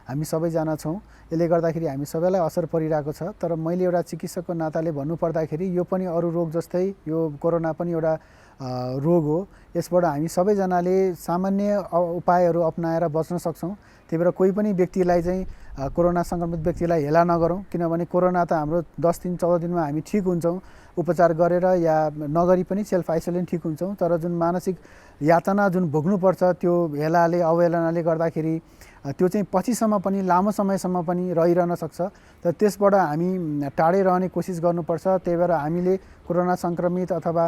हामी सबैजना छौँ। यसले गर्दाखेरि हामी सबैलाई असर परिरहेको छ। तर मैले एउटा चिकित्सकको नाताले भन्नुपर्दाखेरि यो पनि अरू रोग जस्तै यो कोरोना पनि एउटा रोग हो। यसबाट हामी सबैजनाले सामान्य उपायहरू अपनाएर बच्न सक्छौँ। त्यही भएर कोही पनि व्यक्तिलाई चाहिँ कोरोना सङ्क्रमित व्यक्तिलाई हेला नगरौँ, किनभने कोरोना त हाम्रो 10 दिन 14 दिनमा हामी ठिक हुन्छौँ उपचार गरेर या नगरी पनि सेल्फ आइसोलेसन ठिक हुन्छौँ। तर जुन मानसिक यातना जुन भोग्नुपर्छ त्यो हेलाले अवहेलनाले गर्दाखेरि त्यो चाहिँ पछिसम्म पनि लामो समयसम्म पनि रहिरहन सक्छ। तर त्यसबाट हामी टाढै रहने कोसिस गर्नुपर्छ। त्यही भएर हामीले कोरोना सङ्क्रमित अथवा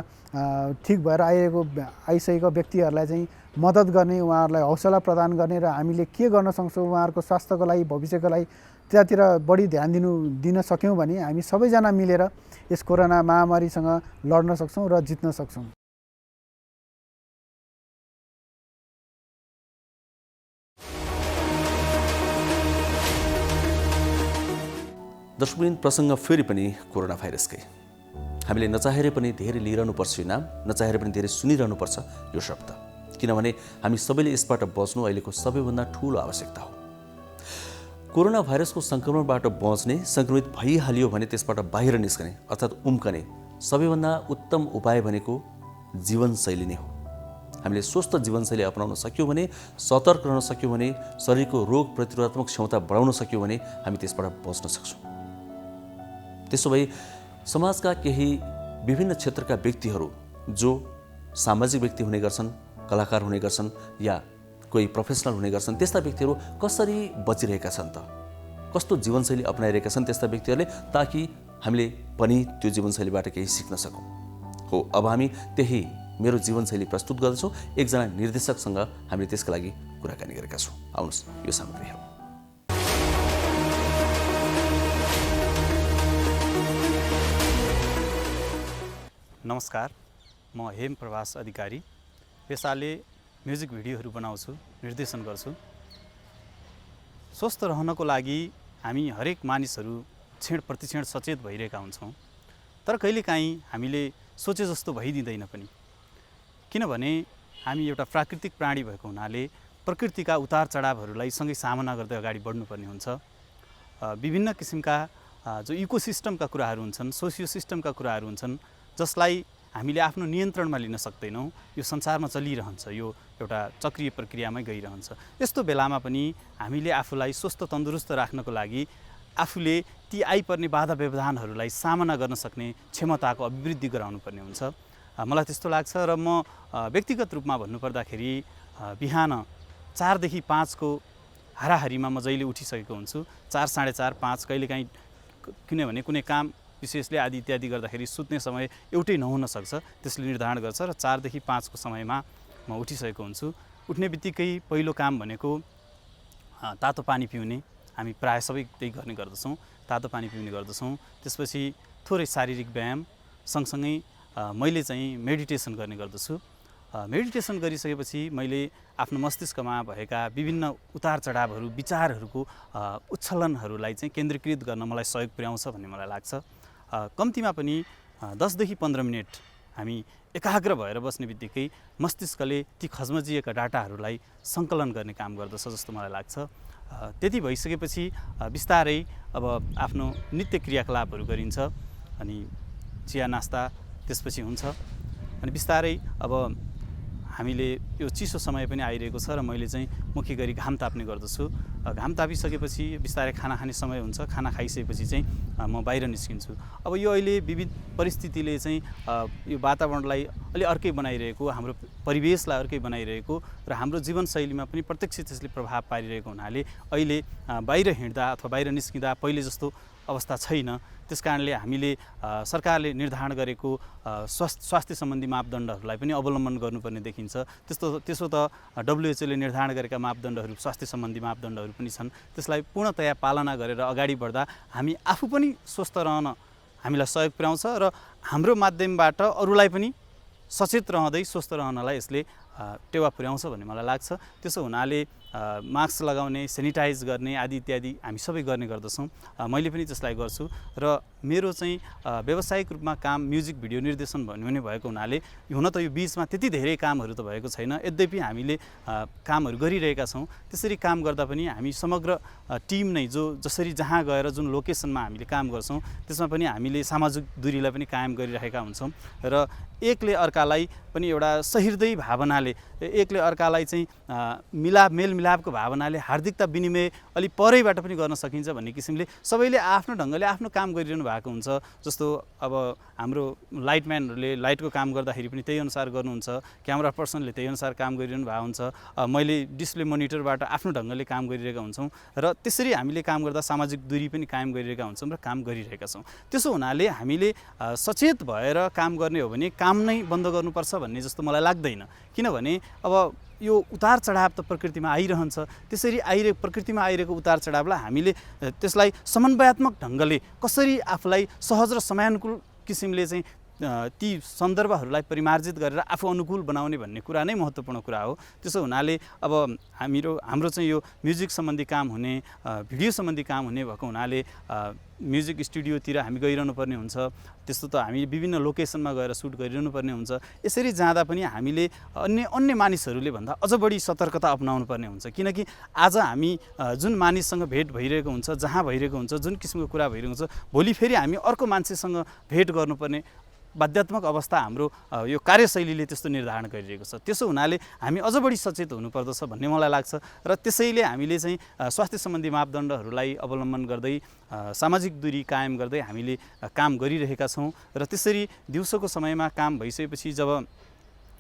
ठिक भएर आइसकेको व्यक्तिहरूलाई चाहिँ मद्दत गर्ने, उहाँहरूलाई हौसला प्रदान गर्ने र हामीले के गर्न सक्छौँ उहाँहरूको स्वास्थ्यको लागि, भविष्यको लागि त्यतातिर बढी ध्यान दिन सक्यौँ भने हामी सबैजना मिलेर यस कोरोना महामारीसँग लड्न सक्छौँ र जित्न सक्छौँ। दर्शकवृन्द, प्रसङ्ग फेरि पनि कोरोना भाइरसकै। हामीले नचाहेर पनि धेरै लिइरहनुपर्छ यो नाम, नचाहेर पनि धेरै सुनिरहनुपर्छ यो शब्द, किनभने हामी सबैले यसबाट बच्नु अहिलेको सबैभन्दा ठुलो आवश्यकता हो। कोरोना भाइरसको सङ्क्रमणबाट बच्ने, सङ्क्रमित भइहालियो भने त्यसबाट बाहिर निस्कने अर्थात् उम्कने सबैभन्दा उत्तम उपाय भनेको जीवनशैली नै हो। हामीले स्वस्थ जीवनशैली अपनाउन सक्यौँ भने, सतर्क रहन सक्यौँ भने, शरीरको रोग प्रतिरोधात्मक क्षमता बढाउन सक्यौँ भने हामी त्यसबाट बच्न सक्छौँ। त्यसो भए समाजका केही विभिन्न क्षेत्रका व्यक्तिहरू जो सामाजिक व्यक्ति हुने गर्छन्, कलाकार हुने गर्छन् या कोही प्रोफेसनल हुने गर्छन्, त्यस्ता व्यक्तिहरू कसरी बचिरहेका छन् त? कस्तो जीवनशैली अपनाइरहेका छन् त्यस्ता व्यक्तिहरूले, ताकि हामीले पनि त्यो जीवनशैलीबाट केही सिक्न सकौँ। हो, अब हामी त्यही मेरो जीवनशैली प्रस्तुत गर्दछौँ। एकजना निर्देशकसँग हामीले त्यसका लागि कुराकानी गरेका छौँ। आउनुहोस् यो सामग्री हेरौँ। नमस्कार, म हेम प्रभास अधिकारी। पेसाले म्युजिक भिडियोहरू बनाउँछु, निर्देशन गर्छु। स्वस्थ रहनको लागि हामी हरेक मानिसहरू क्षण प्रतिक्षण सचेत भइरहेका हुन्छौँ। तर कहिलेकाहीँ हामीले सोचे जस्तो भइदिँदैन पनि, किनभने हामी एउटा प्राकृतिक प्राणी भएको हुनाले प्रकृतिका उतार चढावहरूलाई सँगै सामना गर्दै अगाडि बढ्नुपर्ने हुन्छ। विभिन्न किसिमका जो इकोसिस्टमका कुराहरू हुन्छन्, सोसियो सिस्टमका कुराहरू हुन्छन्, जसलाई हामीले आफ्नो नियन्त्रणमा लिन सक्दैनौँ। यो संसारमा चलिरहन्छ, यो एउटा चक्रीय प्रक्रियामै गइरहन्छ। यस्तो बेलामा पनि हामीले आफूलाई स्वस्थ तन्दुरुस्त राख्नको लागि आफूले ती आइपर्ने बाधा व्यवधानहरूलाई सामना गर्न सक्ने क्षमताको अभिवृद्धि गराउनुपर्ने हुन्छ। मलाई त्यस्तो लाग्छ। र म व्यक्तिगत रूपमा भन्नुपर्दाखेरि बिहान 4 देखि 5 को हाराहारीमा म जहिले उठिसकेको हुन्छु। 4, साढे 4, 5 कहिलेकाहीँ, किनभने कुनै काम विशेषले आदि इत्यादि गर्दाखेरि सुत्ने समय एउटै नहुन सक्छ, त्यसले निर्धारण गर्छ। र 4 देखि 5 को समयमा म उठिसकेको हुन्छु। उठ्ने बित्तिकै पहिलो काम भनेको तातो पानी पिउने। हामी प्रायः सबै त्यही गर्ने गर्दछौँ, तातो पानी पिउने गर्दछौँ। त्यसपछि थोरै शारीरिक व्यायाम, सँगसँगै मैले चाहिँ मेडिटेसन गर्ने गर्दछु। मेडिटेसन गरिसकेपछि मैले आफ्नो मस्तिष्कमा भएका विभिन्न उतार चढावहरू, विचारहरूको उच्छलनहरूलाई चाहिँ केन्द्रीकृत गर्न मलाई सहयोग पुर्याउँछ भन्ने मलाई लाग्छ। कम्तीमा पनि 10 देखि 15 मिनट हामी एकाग्र भएर बस्ने बित्तिकै मस्तिष्कले ती खजमजिएका डाटाहरूलाई सङ्कलन गर्ने काम गर्दछ जस्तो मलाई लाग्छ। त्यति भइसकेपछि बिस्तारै अब आफ्नो नित्य क्रियाकलापहरू गरिन्छ। अनि चिया नास्ता त्यसपछि हुन्छ। अनि बिस्तारै अब हामीले यो चिसो समय पनि आइरहेको छ र मैले चाहिँ मुख्य गरी घाम ताप्ने गर्दछु। घाम तापिसकेपछि बिस्तारै खाना खाने समय हुन्छ। खाना खाइसकेपछि चाहिँ म बाहिर निस्किन्छु। अब यो अहिले विविध परिस्थितिले चाहिँ यो वातावरणलाई अलि अर्कै बनाइरहेको, हाम्रो परिवेशलाई अर्कै बनाइरहेको र हाम्रो जीवनशैलीमा पनि प्रत्यक्ष त्यसले प्रभाव पारिरहेको हुनाले अहिले बाहिर हिँड्दा अथवा बाहिर निस्किँदा पहिले जस्तो अवस्था छैन। त्यसकारणले हामीले सरकारले निर्धारण गरेको स्वास्थ्य सम्बन्धी मापदण्डहरूलाई पनि अवलम्बन गर्नुपर्ने देखिन्छ। त्यसो त WHO ले निर्धारण गरेका मापदण्डहरू, स्वास्थ्य सम्बन्धी मापदण्डहरू पनि छन्। त्यसलाई पूर्णतया पालना गरेर अगाडि बढ्दा हामी आफू पनि स्वस्थ रहन हामीलाई सहयोग पुर्याउँछ र हाम्रो माध्यमबाट अरूलाई पनि सचेत रहँदै स्वस्थ रहनलाई यसले टेवा पुर्याउँछ भन्ने मलाई लाग्छ। त्यसो हुनाले मास्क लगाउने, सेनिटाइज गर्ने आदि इत्यादि हामी सबै गर्ने गर्दछौँ। मैले पनि त्यसलाई गर्छु र मेरो चाहिँ व्यावसायिक रूपमा काम म्युजिक भिडियो निर्देशन भन्ने भएको हुनाले हुन त यो बिचमा त्यति धेरै कामहरू त भएको छैन, यद्यपि हामीले कामहरू गरिरहेका छौँ। त्यसरी काम गर्दा पनि हामी समग्र टिम नै जसरी जहाँ गएर जुन लोकेसनमा हामीले काम गर्छौँ त्यसमा पनि हामीले सामाजिक दूरीलाई पनि कायम गरिरहेका हुन्छौँ र एकले अर्कालाई पनि एउटा सहृदय भावनाले, एकले अर्कालाई चाहिँ मेलमिलापको भावनाले हार्दिकता विनिमय अलि परैबाट पनि गर्न सकिन्छ भन्ने किसिमले सबैले आफ्नो ढङ्गले आफ्नो काम गरिरहनु भएको हुन्छ। जस्तो अब हाम्रो लाइटम्यानहरूले लाइटको काम गर्दाखेरि पनि त्यही अनुसार गर्नुहुन्छ, क्यामेरा पर्सनले त्यही अनुसार काम गरिरहनु भएको हुन्छ, मैले डिस्प्ले मोनिटरबाट आफ्नो ढङ्गले काम गरिरहेका हुन्छौँ र त्यसरी हामीले काम गर्दा सामाजिक दूरी पनि कायम गरिरहेका हुन्छौँ र काम गरिरहेका छौँ। त्यसो हुनाले हामीले सचेत भएर काम गर्ने हो भने काम नै बन्द गर्नुपर्छ भन्ने जस्तो मलाई लाग्दैन, किनभने अब यो उतार चढाव त प्रकृतिमा आइरहन्छ। त्यसरी प्रकृतिमा आइरहेको उतार चढावलाई हामीले त्यसलाई समन्वयात्मक ढङ्गले कसरी आफूलाई सहज र समयानुकूल किसिमले चाहिँ ती सन्दर्भहरूलाई परिमार्जित गरेर आफू अनुकूल बनाउने भन्ने कुरा नै महत्त्वपूर्ण कुरा हो। त्यसो हुनाले अब हाम्रो चाहिँ यो म्युजिक सम्बन्धी काम हुने, भिडियो सम्बन्धी काम हुने भएको हुनाले म्युजिक स्टुडियोतिर हामी गइरहनु पर्ने हुन्छ। त्यस्तो त हामी विभिन्न लोकेसनमा गएर सुट गरिरहनु पर्ने हुन्छ। यसरी जाँदा पनि हामीले अन्य मानिसहरूले भन्दा अझ बढी सतर्कता अपनाउनु पर्ने हुन्छ, किनकि आज हामी जुन मानिससँग भेट भइरहेको हुन्छ, जहाँ भइरहेको हुन्छ, जुन किसिमको कुरा भइरहेको हुन्छ, भोलि फेरि हामी अर्को मान्छेसँग भेट गर्नुपर्ने बाध्यात्मक अवस्था हाम्रो यो कार्यशैलीले त्यस्तो निर्धारण गरिरहेको छ। त्यसो हुनाले हामी अझ बढी सचेत हुनुपर्दछ भन्ने मलाई लाग्छ र त्यसैले हामीले चाहिँ स्वास्थ्य सम्बन्धी मापदण्डहरूलाई अवलम्बन गर्दै सामाजिक दूरी कायम गर्दै हामीले काम गरिरहेका छौँ र त्यसरी दिउँसोको समयमा काम भइसकेपछि जब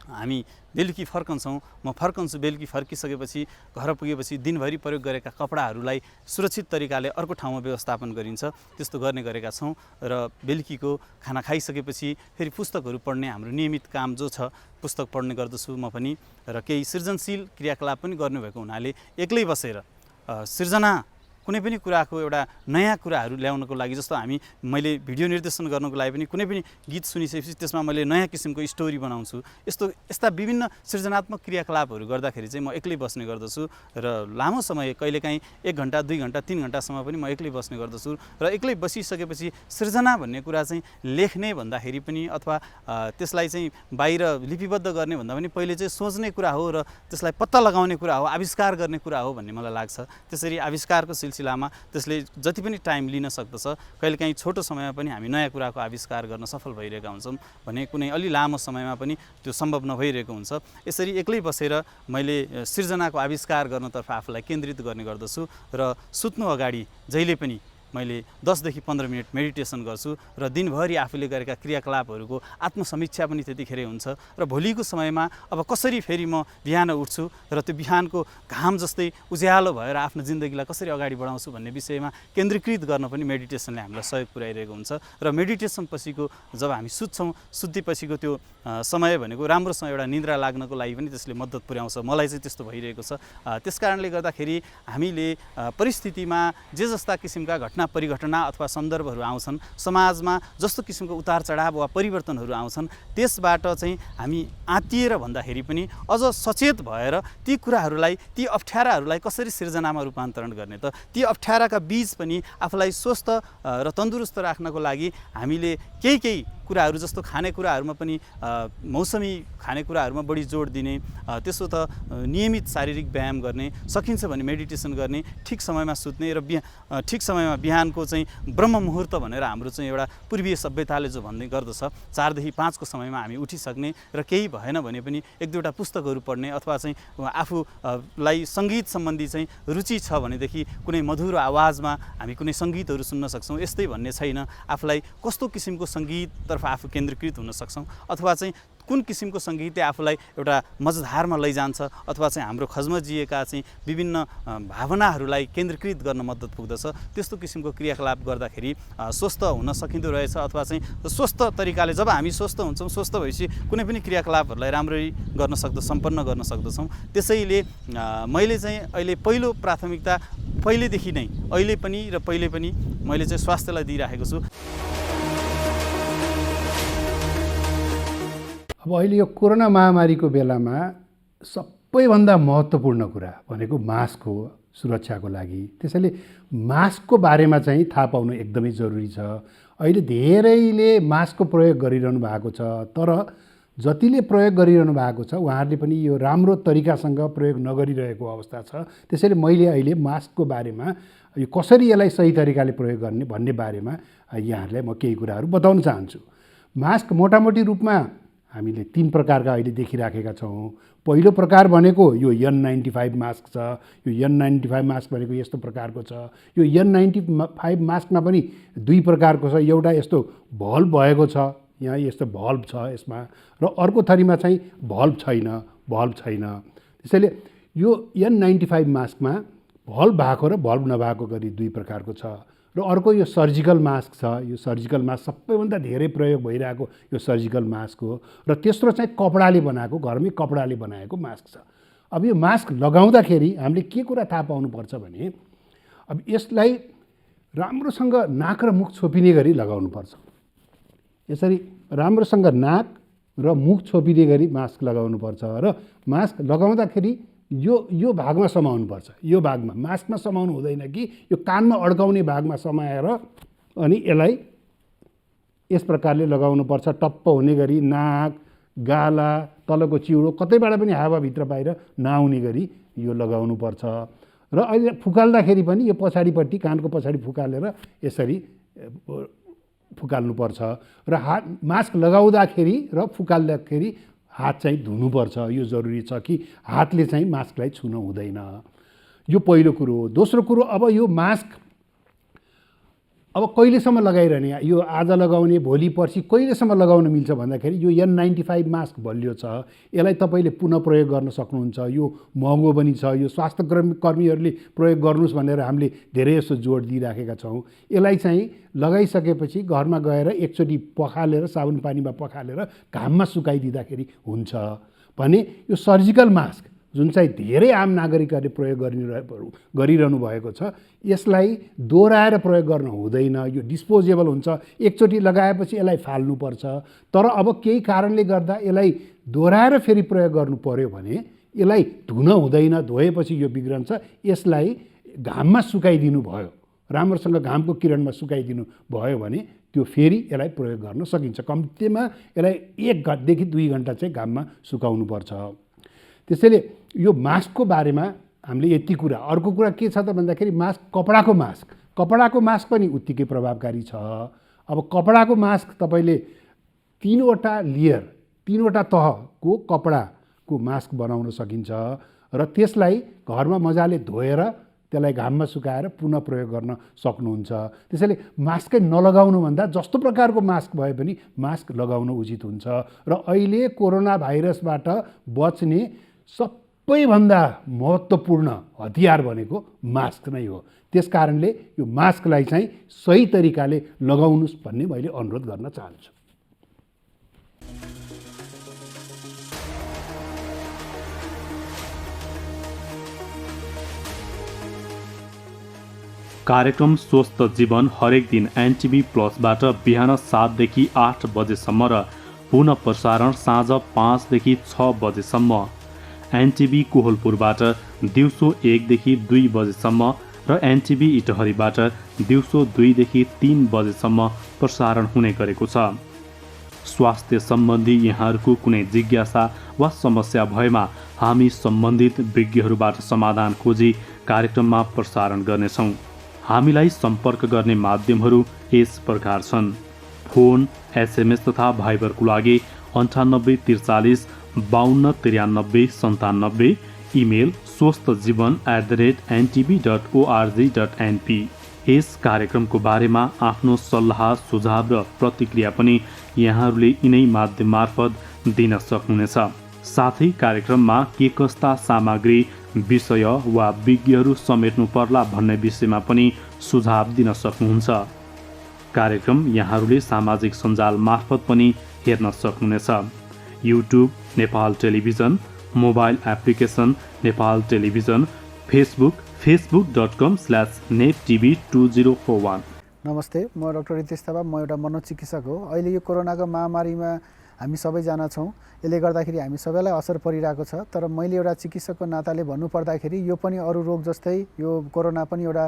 हामी बेलुकी फर्कन्छौँ, म फर्कन्छु, बेलुकी फर्किसकेपछि घर पुगेपछि दिनभरि प्रयोग गरेका कपडाहरूलाई सुरक्षित तरिकाले अर्को ठाउँमा व्यवस्थापन गरिन्छ, त्यस्तो गर्ने गरेका छौँ र बेलुकीको खाना खाइसकेपछि फेरि पुस्तकहरू पढ्ने हाम्रो नियमित काम जो छ, पुस्तक पढ्ने गर्दछु म पनि र केही सृजनशील क्रियाकलाप पनि गर्नुभएको हुनाले एक्लै बसेर सृजना कुनै पनि कुराको एउटा नयाँ कुराहरू ल्याउनको लागि, जस्तो मैले भिडियो निर्देशन गर्नको लागि पनि कुनै पनि गीत सुनिसकेपछि त्यसमा मैले नयाँ किसिमको स्टोरी बनाउँछु। यस्ता विभिन्न सृजनात्मक क्रियाकलापहरू गर्दाखेरि चाहिँ म एक्लै बस्ने गर्दछु र लामो समय कहिलेकाहीँ 1 घन्टा 2 घन्टा 3 घन्टासम्म पनि म एक्लै बस्ने गर्दछु र एक्लै बसिसकेपछि सृजना भन्ने कुरा चाहिँ लेख्ने भन्दाखेरि पनि अथवा त्यसलाई चाहिँ बाहिर लिपिबद्ध गर्ने भन्दा पनि पहिले चाहिँ सोच्ने कुरा हो र त्यसलाई पत्ता लगाउने कुरा हो, आविष्कार गर्ने कुरा हो भन्ने मलाई लाग्छ। त्यसरी आविष्कारको सिलसिलामा त्यसले जति पनि टाइम लिन सक्दछ, कहिलेकाहीँ छोटो समयमा पनि हामी नयाँ कुराको आविष्कार गर्न सफल भइरहेका हुन्छौँ भने कुनै अलि लामो समयमा पनि त्यो सम्भव नभइरहेको हुन्छ। यसरी एक्लै बसेर मैले सृजनाको आविष्कार गर्नतर्फ आफूलाई केन्द्रित गर्ने गर्दछु र सुत्नु अगाडि जहिले पनि मैले 10 देखि 15 मिनट मेडिटेसन गर्छु र दिनभरि आफूले गरेका क्रियाकलापहरूको आत्मसमीक्षा पनि त्यतिखेरै हुन्छ र भोलिको समयमा अब कसरी फेरि म बिहान उठ्छु र त्यो बिहानको घाम जस्तै उज्यालो भएर आफ्नो जिन्दगीलाई कसरी अगाडि बढाउँछु भन्ने विषयमा केन्द्रीकृत गर्न पनि मेडिटेसनले हामीलाई सहयोग पुर्याइरहेको हुन्छ र मेडिटेसन पछिको जब हामी सुत्छौँ, सुत्तेपछिको त्यो समय भनेको राम्रोसँग एउटा निद्रा लाग्नको लागि पनि त्यसले मद्दत पुर्याउँछ। मलाई चाहिँ त्यस्तो भइरहेको छ। त्यस कारणले गर्दाखेरि हामीले परिस्थितिमा जे जस्ता किसिमका घटना परिघटना अथवा सन्दर्भहरू आउँछन्, समाजमा जस्तो किसिमको उतार चढाव वा परिवर्तनहरू आउँछन्, त्यसबाट चाहिँ हामी आत्तिएर भन्दाखेरि पनि अझ सचेत भएर ती कुराहरूलाई, ती अप्ठ्याराहरूलाई कसरी सृजनामा रूपान्तरण गर्ने त, ती अप्ठ्याराका बीच पनि आफूलाई स्वस्थ र तन्दुरुस्त राख्नको लागि हामीले केही कुराहरू जस्तो खानेकुराहरूमा पनि मौसमी खानेकुराहरूमा बढी जोड दिने, त्यसो त नियमित शारीरिक व्यायाम गर्ने, सकिन्छ भने मेडिटेसन गर्ने, ठिक समयमा सुत्ने र ठिक समयमा बिहानको चाहिँ ब्रह्म मुहुर्त भनेर हाम्रो चाहिँ एउटा पूर्वीय सभ्यताले जो भन्ने गर्दछ 4 देखि 5 को समयमा हामी उठिसक्ने र केही भएन भने पनि 1-2वटा पुस्तकहरू पढ्ने अथवा चाहिँ आफूलाई सङ्गीत सम्बन्धी चाहिँ रुचि छ भनेदेखि कुनै मधुर आवाजमा हामी कुनै सङ्गीतहरू सुन्न सक्छौँ। यस्तै भन्ने छैन, आफूलाई कस्तो किसिमको सङ्गीततर्फ आफू केन्द्रीकृत हुन सक्छौँ अथवा चाहिँ कुन किसिमको सङ्गीतले आफूलाई एउटा मजधारमा लैजान्छ अथवा चाहिँ हाम्रो खज्मजिएका चाहिँ विभिन्न भावनाहरूलाई केन्द्रीकृत गर्न मद्दत पुग्दछ, त्यस्तो किसिमको क्रियाकलाप गर्दाखेरि स्वस्थ हुन सकिँदो रहेछ। अथवा चाहिँ स्वस्थ तरिकाले जब हामी स्वस्थ हुन्छौँ, स्वस्थ भएपछि कुनै पनि क्रियाकलापहरूलाई राम्ररी गर्न सम्पन्न गर्न सक्दछौँ। त्यसैले मैले चाहिँ अहिले पहिलो प्राथमिकता पहिलेदेखि नै अहिले पनि र पहिले पनि मैले चाहिँ स्वास्थ्यलाई दिइराखेको छु। अब अहिले यो कोरोना महामारीको बेलामा सबैभन्दा महत्त्वपूर्ण कुरा भनेको मास्क हो सुरक्षाको लागि। त्यसैले मास्कको बारेमा चाहिँ थाहा पाउनु एकदमै जरुरी छ। अहिले धेरैले मास्कको प्रयोग गरिरहनु भएको छ, तर जतिले प्रयोग गरिरहनु भएको छ उहाँहरूले पनि यो राम्रो तरिकासँग प्रयोग नगरिरहेको अवस्था छ। त्यसैले मैले अहिले मास्कको बारेमा यो कसरी यसलाई सही तरिकाले प्रयोग गर्ने भन्ने बारेमा यहाँहरूलाई म केही कुराहरू बताउन चाहन्छु। मास्क मोटामोटी रूपमा हामीले 3 प्रकारका अहिले देखिराखेका छौँ। पहिलो प्रकार भनेको यो N95 मास्क छ। यो N95 मास्क भनेको यस्तो प्रकारको छ। यो N95 मास्कमा पनि 2 प्रकारको छ। एउटा यस्तो भल्भ भएको छ, यहाँ यस्तो भल्भ छ यसमा, र अर्को थरीमा चाहिँ भल्भ छैन। त्यसैले यो N95 मास्कमा भल्भ भएको र भल्भ नभएको गरी 2 प्रकारको छ। र अर्को यो सर्जिकल मास्क छ। यो सर्जिकल मास्क सबैभन्दा धेरै प्रयोग भइरहेको यो सर्जिकल मास्क हो। र तेस्रो चाहिँ कपडाले बनाएको, घरमै कपडाले बनाएको मास्क छ। अब यो मास्क लगाउँदाखेरि हामीले के कुरा थाहा पाउनुपर्छ भने अब यसलाई राम्रोसँग नाक र मुख छोपिने गरी लगाउनुपर्छ। यसरी राम्रोसँग नाक र मुख छोपिने गरी मास्क लगाउनुपर्छ। र मास्क लगाउँदाखेरि यो भागमा समाउनुपर्छ। यो भागमा मास्कमा समाउनु हुँदैन कि यो कानमा अड्काउने भागमा समाएर अनि यसलाई यस प्रकारले लगाउनुपर्छ। टप्प हुने गरी नाक, गाला, तलको चिउडो कतैबाट पनि हावाभित्र बाहिर नआउने गरी यो लगाउनुपर्छ। र अहिले फुकाल्दाखेरि पनि यो पछाडिपट्टि कानको पछाडि फुकालेर यसरी फुकाल्नुपर्छ। र मास्क लगाउँदाखेरि र फुकाल्दाखेरि हात चाहिँ धुनुपर्छ। यो जरुरी छ कि हातले चाहिँ मास्कलाई छुन हुँदैन। यो पहिलो कुरो हो। दोस्रो कुरो, अब यो मास्क अब कहिलेसम्म लगाइरहने, यो आज लगाउने भोलि पर्सि कहिलेसम्म लगाउन मिल्छ भन्दाखेरि यो N95 मास्क बलियो छ। यसलाई तपाईँले पुनः प्रयोग गर्न सक्नुहुन्छ। यो महँगो पनि छ। यो स्वास्थ्य कर्मीहरूले प्रयोग गर्नुहोस् भनेर हामीले धेरै जस्तो जोड दिइराखेका छौँ। यसलाई चाहिँ लगाइसकेपछि घरमा गएर एकचोटि पखालेर साबुन पानीमा पखालेर घाममा सुकाइदिँदाखेरि हुन्छ भने यो सर्जिकल मास्क जुन चाहिँ धेरै आम नागरिकहरूले प्रयोग गरिरहनु भएको छ, यसलाई दोहोऱ्याएर प्रयोग गर्न हुँदैन। यो डिस्पोजेबल हुन्छ। एकचोटि लगाएपछि यसलाई फाल्नुपर्छ। तर अब केही कारणले गर्दा यसलाई दोहोऱ्याएर फेरि प्रयोग गर्नु पर्यो भने यसलाई धुन हुँदैन। धोएपछि यो बिग्रन्छ। यसलाई घाममा सुकाइदिनु भयो, राम्रोसँग घामको किरणमा सुकाइदिनु भयो भने त्यो फेरि यसलाई प्रयोग गर्न सकिन्छ। कम्तीमा यसलाई 1 देखि 2 घन्टा चाहिँ घाममा सुकाउनुपर्छ। त्यसैले यो मास्कको बारेमा हामीले यति कुरा। अर्को कुरा के छ त भन्दाखेरि मास्क, कपडाको मास्क पनि उत्तिकै प्रभावकारी छ। अब कपडाको मास्क तपाईँले 3वटा लेयर, 3वटा तहको कपडाको मास्क बनाउन सकिन्छ। र त्यसलाई घरमा मजाले धोएर त्यसलाई घाममा सुकाएर पुनः प्रयोग गर्न सक्नुहुन्छ। त्यसैले मास्कै नलगाउनुभन्दा जस्तो प्रकारको मास्क भए पनि मास्क लगाउन उचित हुन्छ। र अहिले कोरोना भाइरसबाट बच्ने सबैभन्दा महत्त्वपूर्ण हतियार भनेको मास्क नै हो। त्यसकारणले यो मास्कलाई चाहिँ सही तरिकाले लगाउनुहोस् भन्ने मैले अनुरोध गर्न चाहन्छु। कार्यक्रम स्वस्थ जीवन हरेक दिन एनटिभी प्लसबाट बिहान 7 देखि 8 बजेसम्म र पुनः प्रसारण साँझ 5 देखि 6 बजेसम्म। एनटिभी कोहलपुरबाट दिउँसो 1 देखि 2 बजेसम्म र एनटिभी इटहरीबाट दिउँसो 2 देखि 3 बजेसम्म प्रसारण हुने गरेको छ। स्वास्थ्य सम्बन्धी यहाँहरूको कुनै जिज्ञासा वा समस्या भएमा हामी सम्बन्धित विज्ञहरूबाट समाधान खोजी कार्यक्रममा प्रसारण गर्नेछौँ। हामीलाई सम्पर्क गर्ने माध्यमहरू यस प्रकार छन्: फोन, एसएमएस तथा भाइबरको लागि 9843 5293 97, इमेल swasthjivan@ntv.org.np। यस कार्यक्रमको बारेमा आफ्नो सल्लाह, सुझाव र प्रतिक्रिया पनि यहाँहरूले यिनै माध्यम मार्फत दिन सक्नुहुनेछ। साथै कार्यक्रममा के कस्ता सामग्री, विषय वा विज्ञहरू समेट्नु पर्ला भन्ने विषयमा पनि सुझाव दिन सक्नुहुन्छ। कार्यक्रम यहाँहरूले सामाजिक सञ्जाल मार्फत पनि हेर्न सक्नुहुनेछ। YouTube Nepal television, mobile application Nepal television, Facebook facebook.com/nettv2041। नमस्ते, म डाक्टर रितेश थापा। म एउटा मनोचिकित्सक हो। अहिले यो कोरोनाको महामारीमा हामी सबैजना छौँ। यसले गर्दाखेरि हामी सबैलाई असर परिरहेको छ। तर मैले एउटा चिकित्सकको नाताले भन्नुपर्दाखेरि यो पनि अरू रोग जस्तै यो कोरोना पनि एउटा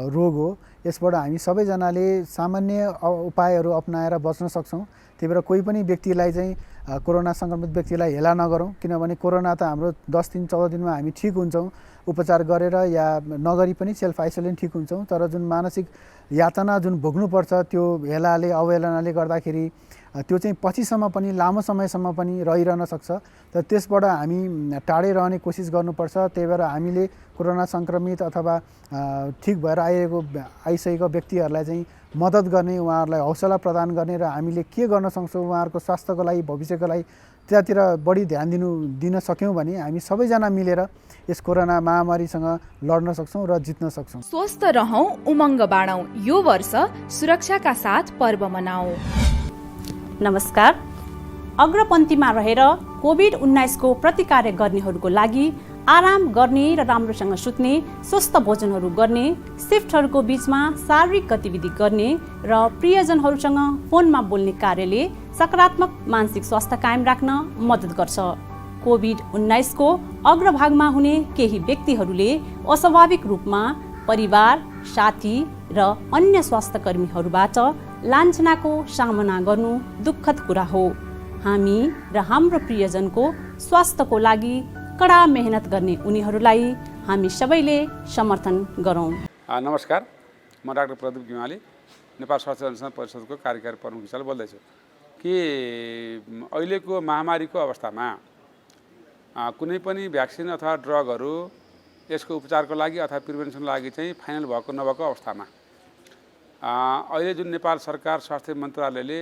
रोग हो। यसबाट हामी सबैजनाले सामान्य उपायहरू अपनाएर बच्न सक्छौँ। त्यही भएर कोही पनि व्यक्तिलाई चाहिँ कोरोना सङ्क्रमित व्यक्तिलाई हेला नगरौँ, किनभने कोरोना त हाम्रो 10 दिन 14 दिनमा हामी ठिक हुन्छौँ उपचार गरेर या नगरी पनि सेल्फ आइसोलेसन ठिक हुन्छौँ। तर जुन मानसिक यातना जुन भोग्नुपर्छ त्यो हेलाले अवहेलनाले गर्दाखेरि त्यो चाहिँ पछिसम्म पनि लामो समयसम्म पनि रहिरहन सक्छ। तर त्यसबाट हामी टाढै रहने कोसिस गर्नुपर्छ। त्यही भएर हामीले कोरोना सङ्क्रमित अथवा ठिक भएर आइसकेको व्यक्तिहरूलाई चाहिँ मद्दत गर्ने, उहाँहरूलाई हौसला प्रदान गर्ने र हामीले के गर्न सक्छौँ उहाँहरूको स्वास्थ्यको लागि भविष्यको लागि त्यतातिर बढी ध्यान दिन सक्यौँ भने हामी सबैजना मिलेर यस कोरोना महामारीसँग लड्न सक्छौँ र जित्न सक्छौँ। स्वस्थ रहौं, उमङ्ग बाँडौं। यो वर्ष सुरक्षाका साथ पर्व मनाऊ। नमस्कार। अग्रपन्थीमा रहेर कोभिड-19 को प्रतिकार गर्नेहरूको लागि आराम गर्ने र राम्रोसँग सुत्ने, स्वस्थ भोजनहरू गर्ने, शिफ्टहरूको बीचमा शारीरिक गतिविधि गर्ने र प्रियजनहरूसँग फोनमा बोल्ने कार्यले सकारात्मक मानसिक स्वास्थ्य कायम राख्न मद्दत गर्छ। कोभिड-19 को अग्रभागमा हुने केही व्यक्तिहरूले अस्वाभाविक रूपमा परिवार, साथी र अन्य स्वास्थ्यकर्मीहरूबाट लाञ्छनाको सामना गर्नु दुःखद कुरा हो। हामी र हाम्रो प्रियजनको स्वास्थ्यको लागि कडा मेहनत गर्ने उनीहरूलाई हामी सबैले समर्थन गरौँ। नमस्कार, म डाक्टर प्रदीप गिमाली, नेपाल स्वास्थ्य अनुसन्धान परिषदको कार्यकारी प्रमुख हिसाबले बोल्दैछु कि अहिलेको महामारीको अवस्थामा कुनै पनि भ्याक्सिन अथवा ड्रगहरू यसको उपचारको लागि अथवा प्रिभेन्सनको लागि चाहिँ फाइनल भएको नभएको अवस्थामा अहिले जुन नेपाल सरकार स्वास्थ्य मन्त्रालयले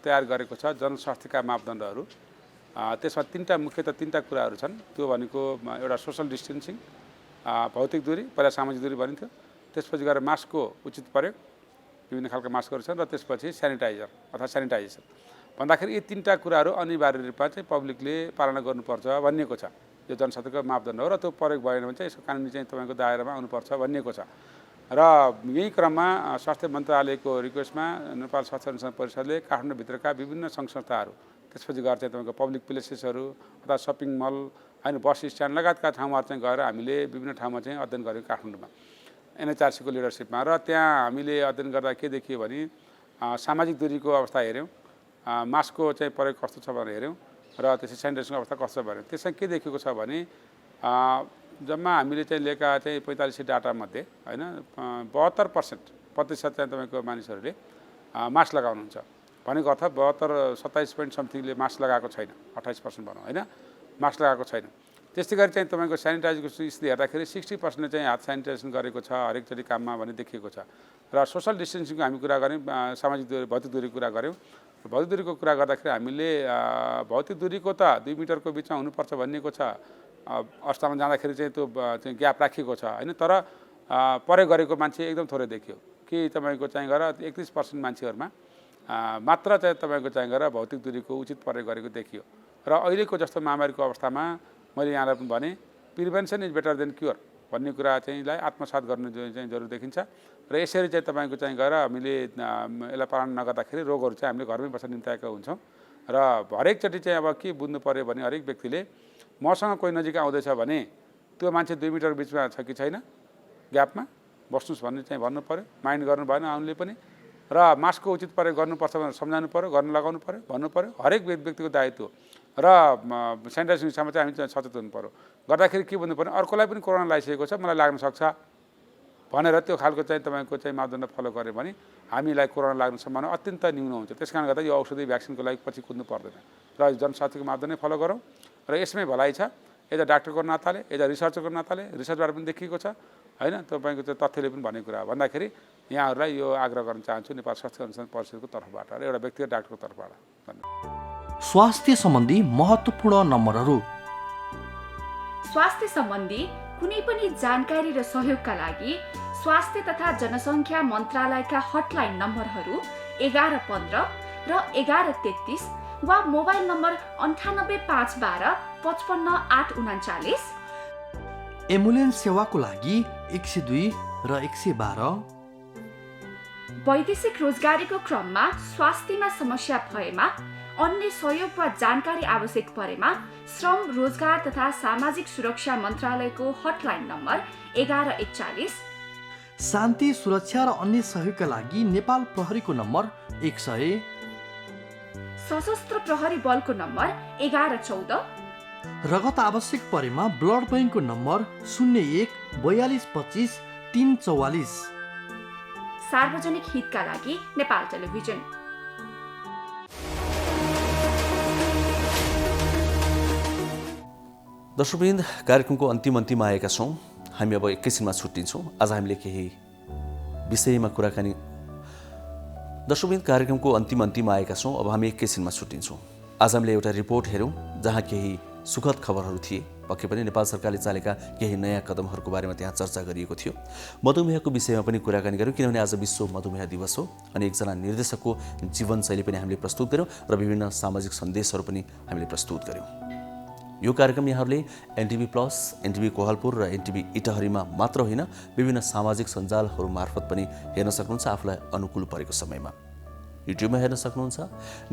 तयार गरेको छ जनस्वास्थ्यका मापदण्डहरू, त्यसमा मुख्यतः तीनटा कुराहरू छन्। त्यो भनेको एउटा सोसल डिस्टेन्सिङ, भौतिक दूरी, पहिला सामाजिक दूरी भनिन्थ्यो, त्यसपछि गएर मास्कको उचित प्रयोग, विभिन्न खालका मास्कहरू छन्, र त्यसपछि सेनिटाइजर अथवा सेनिटाइजेसन भन्दाखेरि यी तीनटा कुराहरू अनिवार्य रूपमा चाहिँ पब्लिकले पालना गर्नुपर्छ भनिएको छ। यो जनस्वास्थ्यको मापदण्ड हो र त्यो प्रयोग भएन भने चाहिँ यसको कानुनी चाहिँ तपाईँको दायरामा आउनुपर्छ भनिएको छ। र यही क्रममा स्वास्थ्य मन्त्रालयको रिक्वेस्टमा नेपाल स्वास्थ्य अनुसन्धान परिषदले काठमाडौँभित्रका विभिन्न सङ्घ संस्थाहरू, त्यसपछि गएर चाहिँ तपाईँको पब्लिक प्लेसेसहरू अथवा सपिङ मल, होइन, बस स्ट्यान्ड लगायतका ठाउँहरू चाहिँ गएर हामीले विभिन्न ठाउँमा चाहिँ अध्ययन गऱ्यौँ काठमाडौँमा NHRC को लिडरसिपमा। र त्यहाँ हामीले अध्ययन गर्दा के देखियो भने सामाजिक दूरीको अवस्था हेऱ्यौँ, मास्कको चाहिँ प्रयोग कस्तो छ भनेर हेऱ्यौँ, र त्यसै सेनिटाइजेसनको अवस्था कस्तो छ भनेर त्यसमा के देखेको छ भने जम्मा हामीले चाहिँ लिएका चाहिँ 45 डाटामध्ये होइन 72% चाहिँ तपाईँको मानिसहरूले मास्क लगाउनुहुन्छ भनेको अर्थ 27 समथिङले मास्क लगाएको छैन, 28% भनौँ होइन, मास्क लगाएको छैन। त्यस्तै गरी चाहिँ तपाईँको सेनिटाइजको स्थिति हेर्दाखेरि 60% चाहिँ हात सेनिटाइजेसन गरेको छ हरेकचोटि काममा भन्ने देखिएको छ। र सोसल डिस्टेन्सिङको हामी कुरा गऱ्यौँ, सामाजिक दूरी, भौतिक दूरीको कुरा गऱ्यौँ। भौतिक दूरीको कुरा गर्दाखेरि हामीले भौतिक दूरीको त 2 मिटरको बिचमा हुनुपर्छ भनिएको छ, अवस्थामा जाँदाखेरि चाहिँ त्यो चाहिँ ग्याप राखिएको छ होइन। तर प्रयोग गरेको मान्छे एकदम थोरै देखियो कि तपाईँको चाहिँ गएर 31% मान्छेहरूमा मात्र चाहिँ तपाईँको चाहिँ गएर भौतिक दूरीको उचित प्रयोग गरेको देखियो। र अहिलेको जस्तो महामारीको अवस्थामा मैले यहाँलाई पनि भने prevention is better than cure भन्ने कुरा चाहिँलाई आत्मसात गर्नु चाहिँ जरुरी देखिन्छ। र यसरी चाहिँ तपाईँको चाहिँ गएर हामीले यसलाई पालन नगर्दाखेरि रोगहरू चाहिँ हामीले घरमै बस्न निम्ताएका हुन्छौँ। र हरेकचोटि चाहिँ अब के बुझ्नु पऱ्यो भने हरेक व्यक्तिले मसँग कोही नजिक आउँदैछ भने त्यो मान्छे 2 मिटर बिचमा छ कि छैन, ग्यापमा बस्नुहोस् भन्ने चाहिँ भन्नु पऱ्यो, माइन्ड गर्नु भएन आउनुले पनि। र मास्कको उचित प्रयोग गर्नुपर्छ भनेर सम्झाउनु पऱ्यो, गर्न लगाउनु पऱ्यो, भन्नु पऱ्यो, हरेक व्यक्तिको दायित्व। र सेनिटाइजेसन विषयमा चाहिँ हामी सचेत हुनु पऱ्यो। गर्दाखेरि के भन्नु पर्ने, अर्कोलाई पनि कोरोना लगाइसकेको छ, मलाई लाग्न सक्छ भनेर त्यो खालको चाहिँ तपाईँको चाहिँ मापदण्ड फलो गऱ्यो भने हामीलाई कोरोना लाग्ने सम्भावना अत्यन्त न्यून हुन्छ। त्यस कारणले गर्दा यो औषधि भ्याक्सिनको लागि पछि कुद्नु पर्दैन र जनस्वास्थ्यको मापदण्ड फलो गरौँ। र यसमै भलाइ छ, एज अ डाक्टरको नाताले, एज अ रिसर्चरको नाताले, रिसर्चबाट पनि देखिएको छ होइन, तपाईँको चाहिँ तथ्यले पनि भनेको कुरा भन्दाखेरि यहाँहरूलाई यो आग्रह गर्न चाहन्छु नेपाल स्वास्थ्य अनुसन्धान परिषदको तर्फबाट र एउटा व्यक्तिगत डाक्टरको तर्फबाट। धन्यवाद। स्वास्थ्य सम्बन्धी महत्त्वपूर्ण नम्बरहरू। स्वास्थ्य सम्बन्धी कुनै पनि जानकारी र सहयोगका लागि स्वास्थ्य तथा जनसङ्ख्या मन्त्रालयका हटलाइन नम्बरहरू 1115 र 1133 वा मोबाइल नम्बर 98512 55839। एम्बुलेन्स सेवाको लागि 102 र 112। वैदेशिक रोजगारीको क्रममा स्वास्थ्यमा समस्या भएमा अन्य सहयोग वा जानकारी आवश्यक परेमा श्रम रोजगार तथा सामाजिक सुरक्षा मन्त्रालयको हटलाइन नम्बर 1141, शान्ति सुरक्षा र अन्य सहयोगका लागि नेपाल प्रहरीको नम्बर 100, सशस्त्र प्रहरी बलको नम्बर 1114, रगत आवश्यक परेमा ब्लड बैंकको नम्बर 01 42 25 344। सार्वजनिक हितका लागि नेपाल टेलिभिजन। दर्शकवृन्द, कार्यक्रमको अन्तिममा आएका छौँ। हामी अब एकैछिनमा छुट्टिन्छौँ। आज हामीले केही विषयमा कुराकानी दर्शकवृन्द कार्यक्रमको अन्तिममा आएका छौँ। अब हामी एकैछिनमा छुट्टिन्छौँ। आज हामीले एउटा रिपोर्ट हेरौँ जहाँ केही सुखद खबरहरू थिए। पक्कै पनि नेपाल सरकारले चालेका केही नयाँ कदमहरूको बारेमा त्यहाँ चर्चा गरिएको थियो। मधुमेहको विषयमा पनि कुराकानी गऱ्यौँ, किनभने आज विश्व मधुमेह दिवस हो अनि एकजना निर्देशकको जीवनशैली पनि हामीले प्रस्तुत गऱ्यौँ र विभिन्न सामाजिक सन्देशहरू पनि हामीले प्रस्तुत गऱ्यौँ। यो कार्यक्रम यहाँहरूले एनटिभी प्लस, एनटिभी कोहलपुर र एनटिभी इटहरीमा मात्र होइन, विभिन्न सामाजिक सञ्जालहरू मार्फत पनि हेर्न सक्नुहुन्छ। आफूलाई अनुकूल परेको समयमा युट्युबमा हेर्न सक्नुहुन्छ,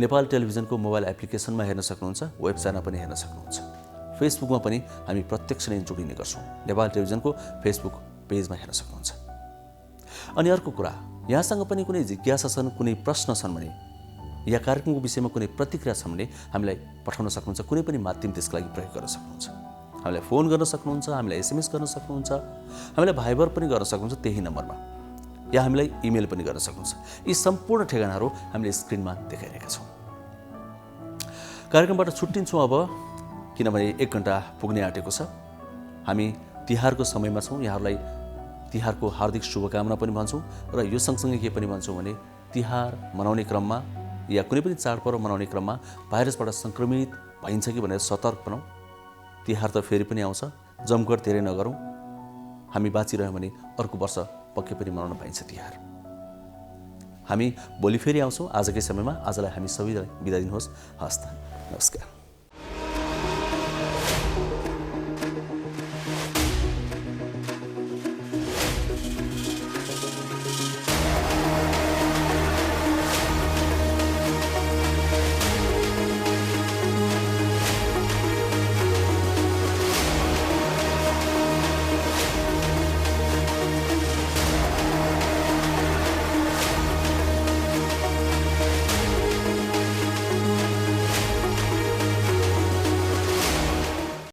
नेपाल टेलिभिजनको मोबाइल एप्लिकेसनमा हेर्न सक्नुहुन्छ, वेबसाइटमा पनि हेर्न सक्नुहुन्छ। फेसबुकमा पनि हामी प्रत्यक्ष नै जोडिने गर्छौँ। नेपाल टेलिभिजनको फेसबुक पेजमा हेर्न सक्नुहुन्छ। अनि अर्को कुरा, यहाँसँग पनि कुनै जिज्ञासा छन्, कुनै प्रश्न छन् भने या कार्यक्रमको विषयमा कुनै प्रतिक्रिया छ भने हामीलाई पठाउन सक्नुहुन्छ। कुनै पनि माध्यम त्यसको लागि प्रयोग गर्न सक्नुहुन्छ। हामीलाई फोन गर्न सक्नुहुन्छ, हामीलाई SMS गर्न सक्नुहुन्छ, हामीलाई भाइबर पनि गर्न सक्नुहुन्छ त्यही नम्बरमा, या हामीलाई इमेल पनि गर्न सक्नुहुन्छ। यी सम्पूर्ण ठेगानाहरू हामीले स्क्रिनमा देखाइरहेका छौँ। कार्यक्रमबाट छुट्टिन्छौँ अब, किनभने 1 घन्टा पुग्ने आँटेको छ। हामी तिहारको समयमा छौँ। यहाँहरूलाई तिहारको हार्दिक शुभकामना पनि भन्छौँ र यो सँगसँगै के पनि भन्छौँ भने तिहार मनाउने क्रममा या कुनै पनि चाडपर्व मनाउने क्रममा भाइरसबाट सङ्क्रमित भइन्छ कि भनेर सतर्क बनौँ। तिहार त फेरि पनि आउँछ, जमघट धेरै नगरौँ। हामी बाँचिरह्यौँ भने अर्को वर्ष पक्कै पनि मनाउन पाइन्छ तिहार। हामी भोलि फेरि आउँछौँ आजकै समयमा। आजलाई हामी सबैलाई बिदा दिनुहोस्। हस्त, नमस्कार।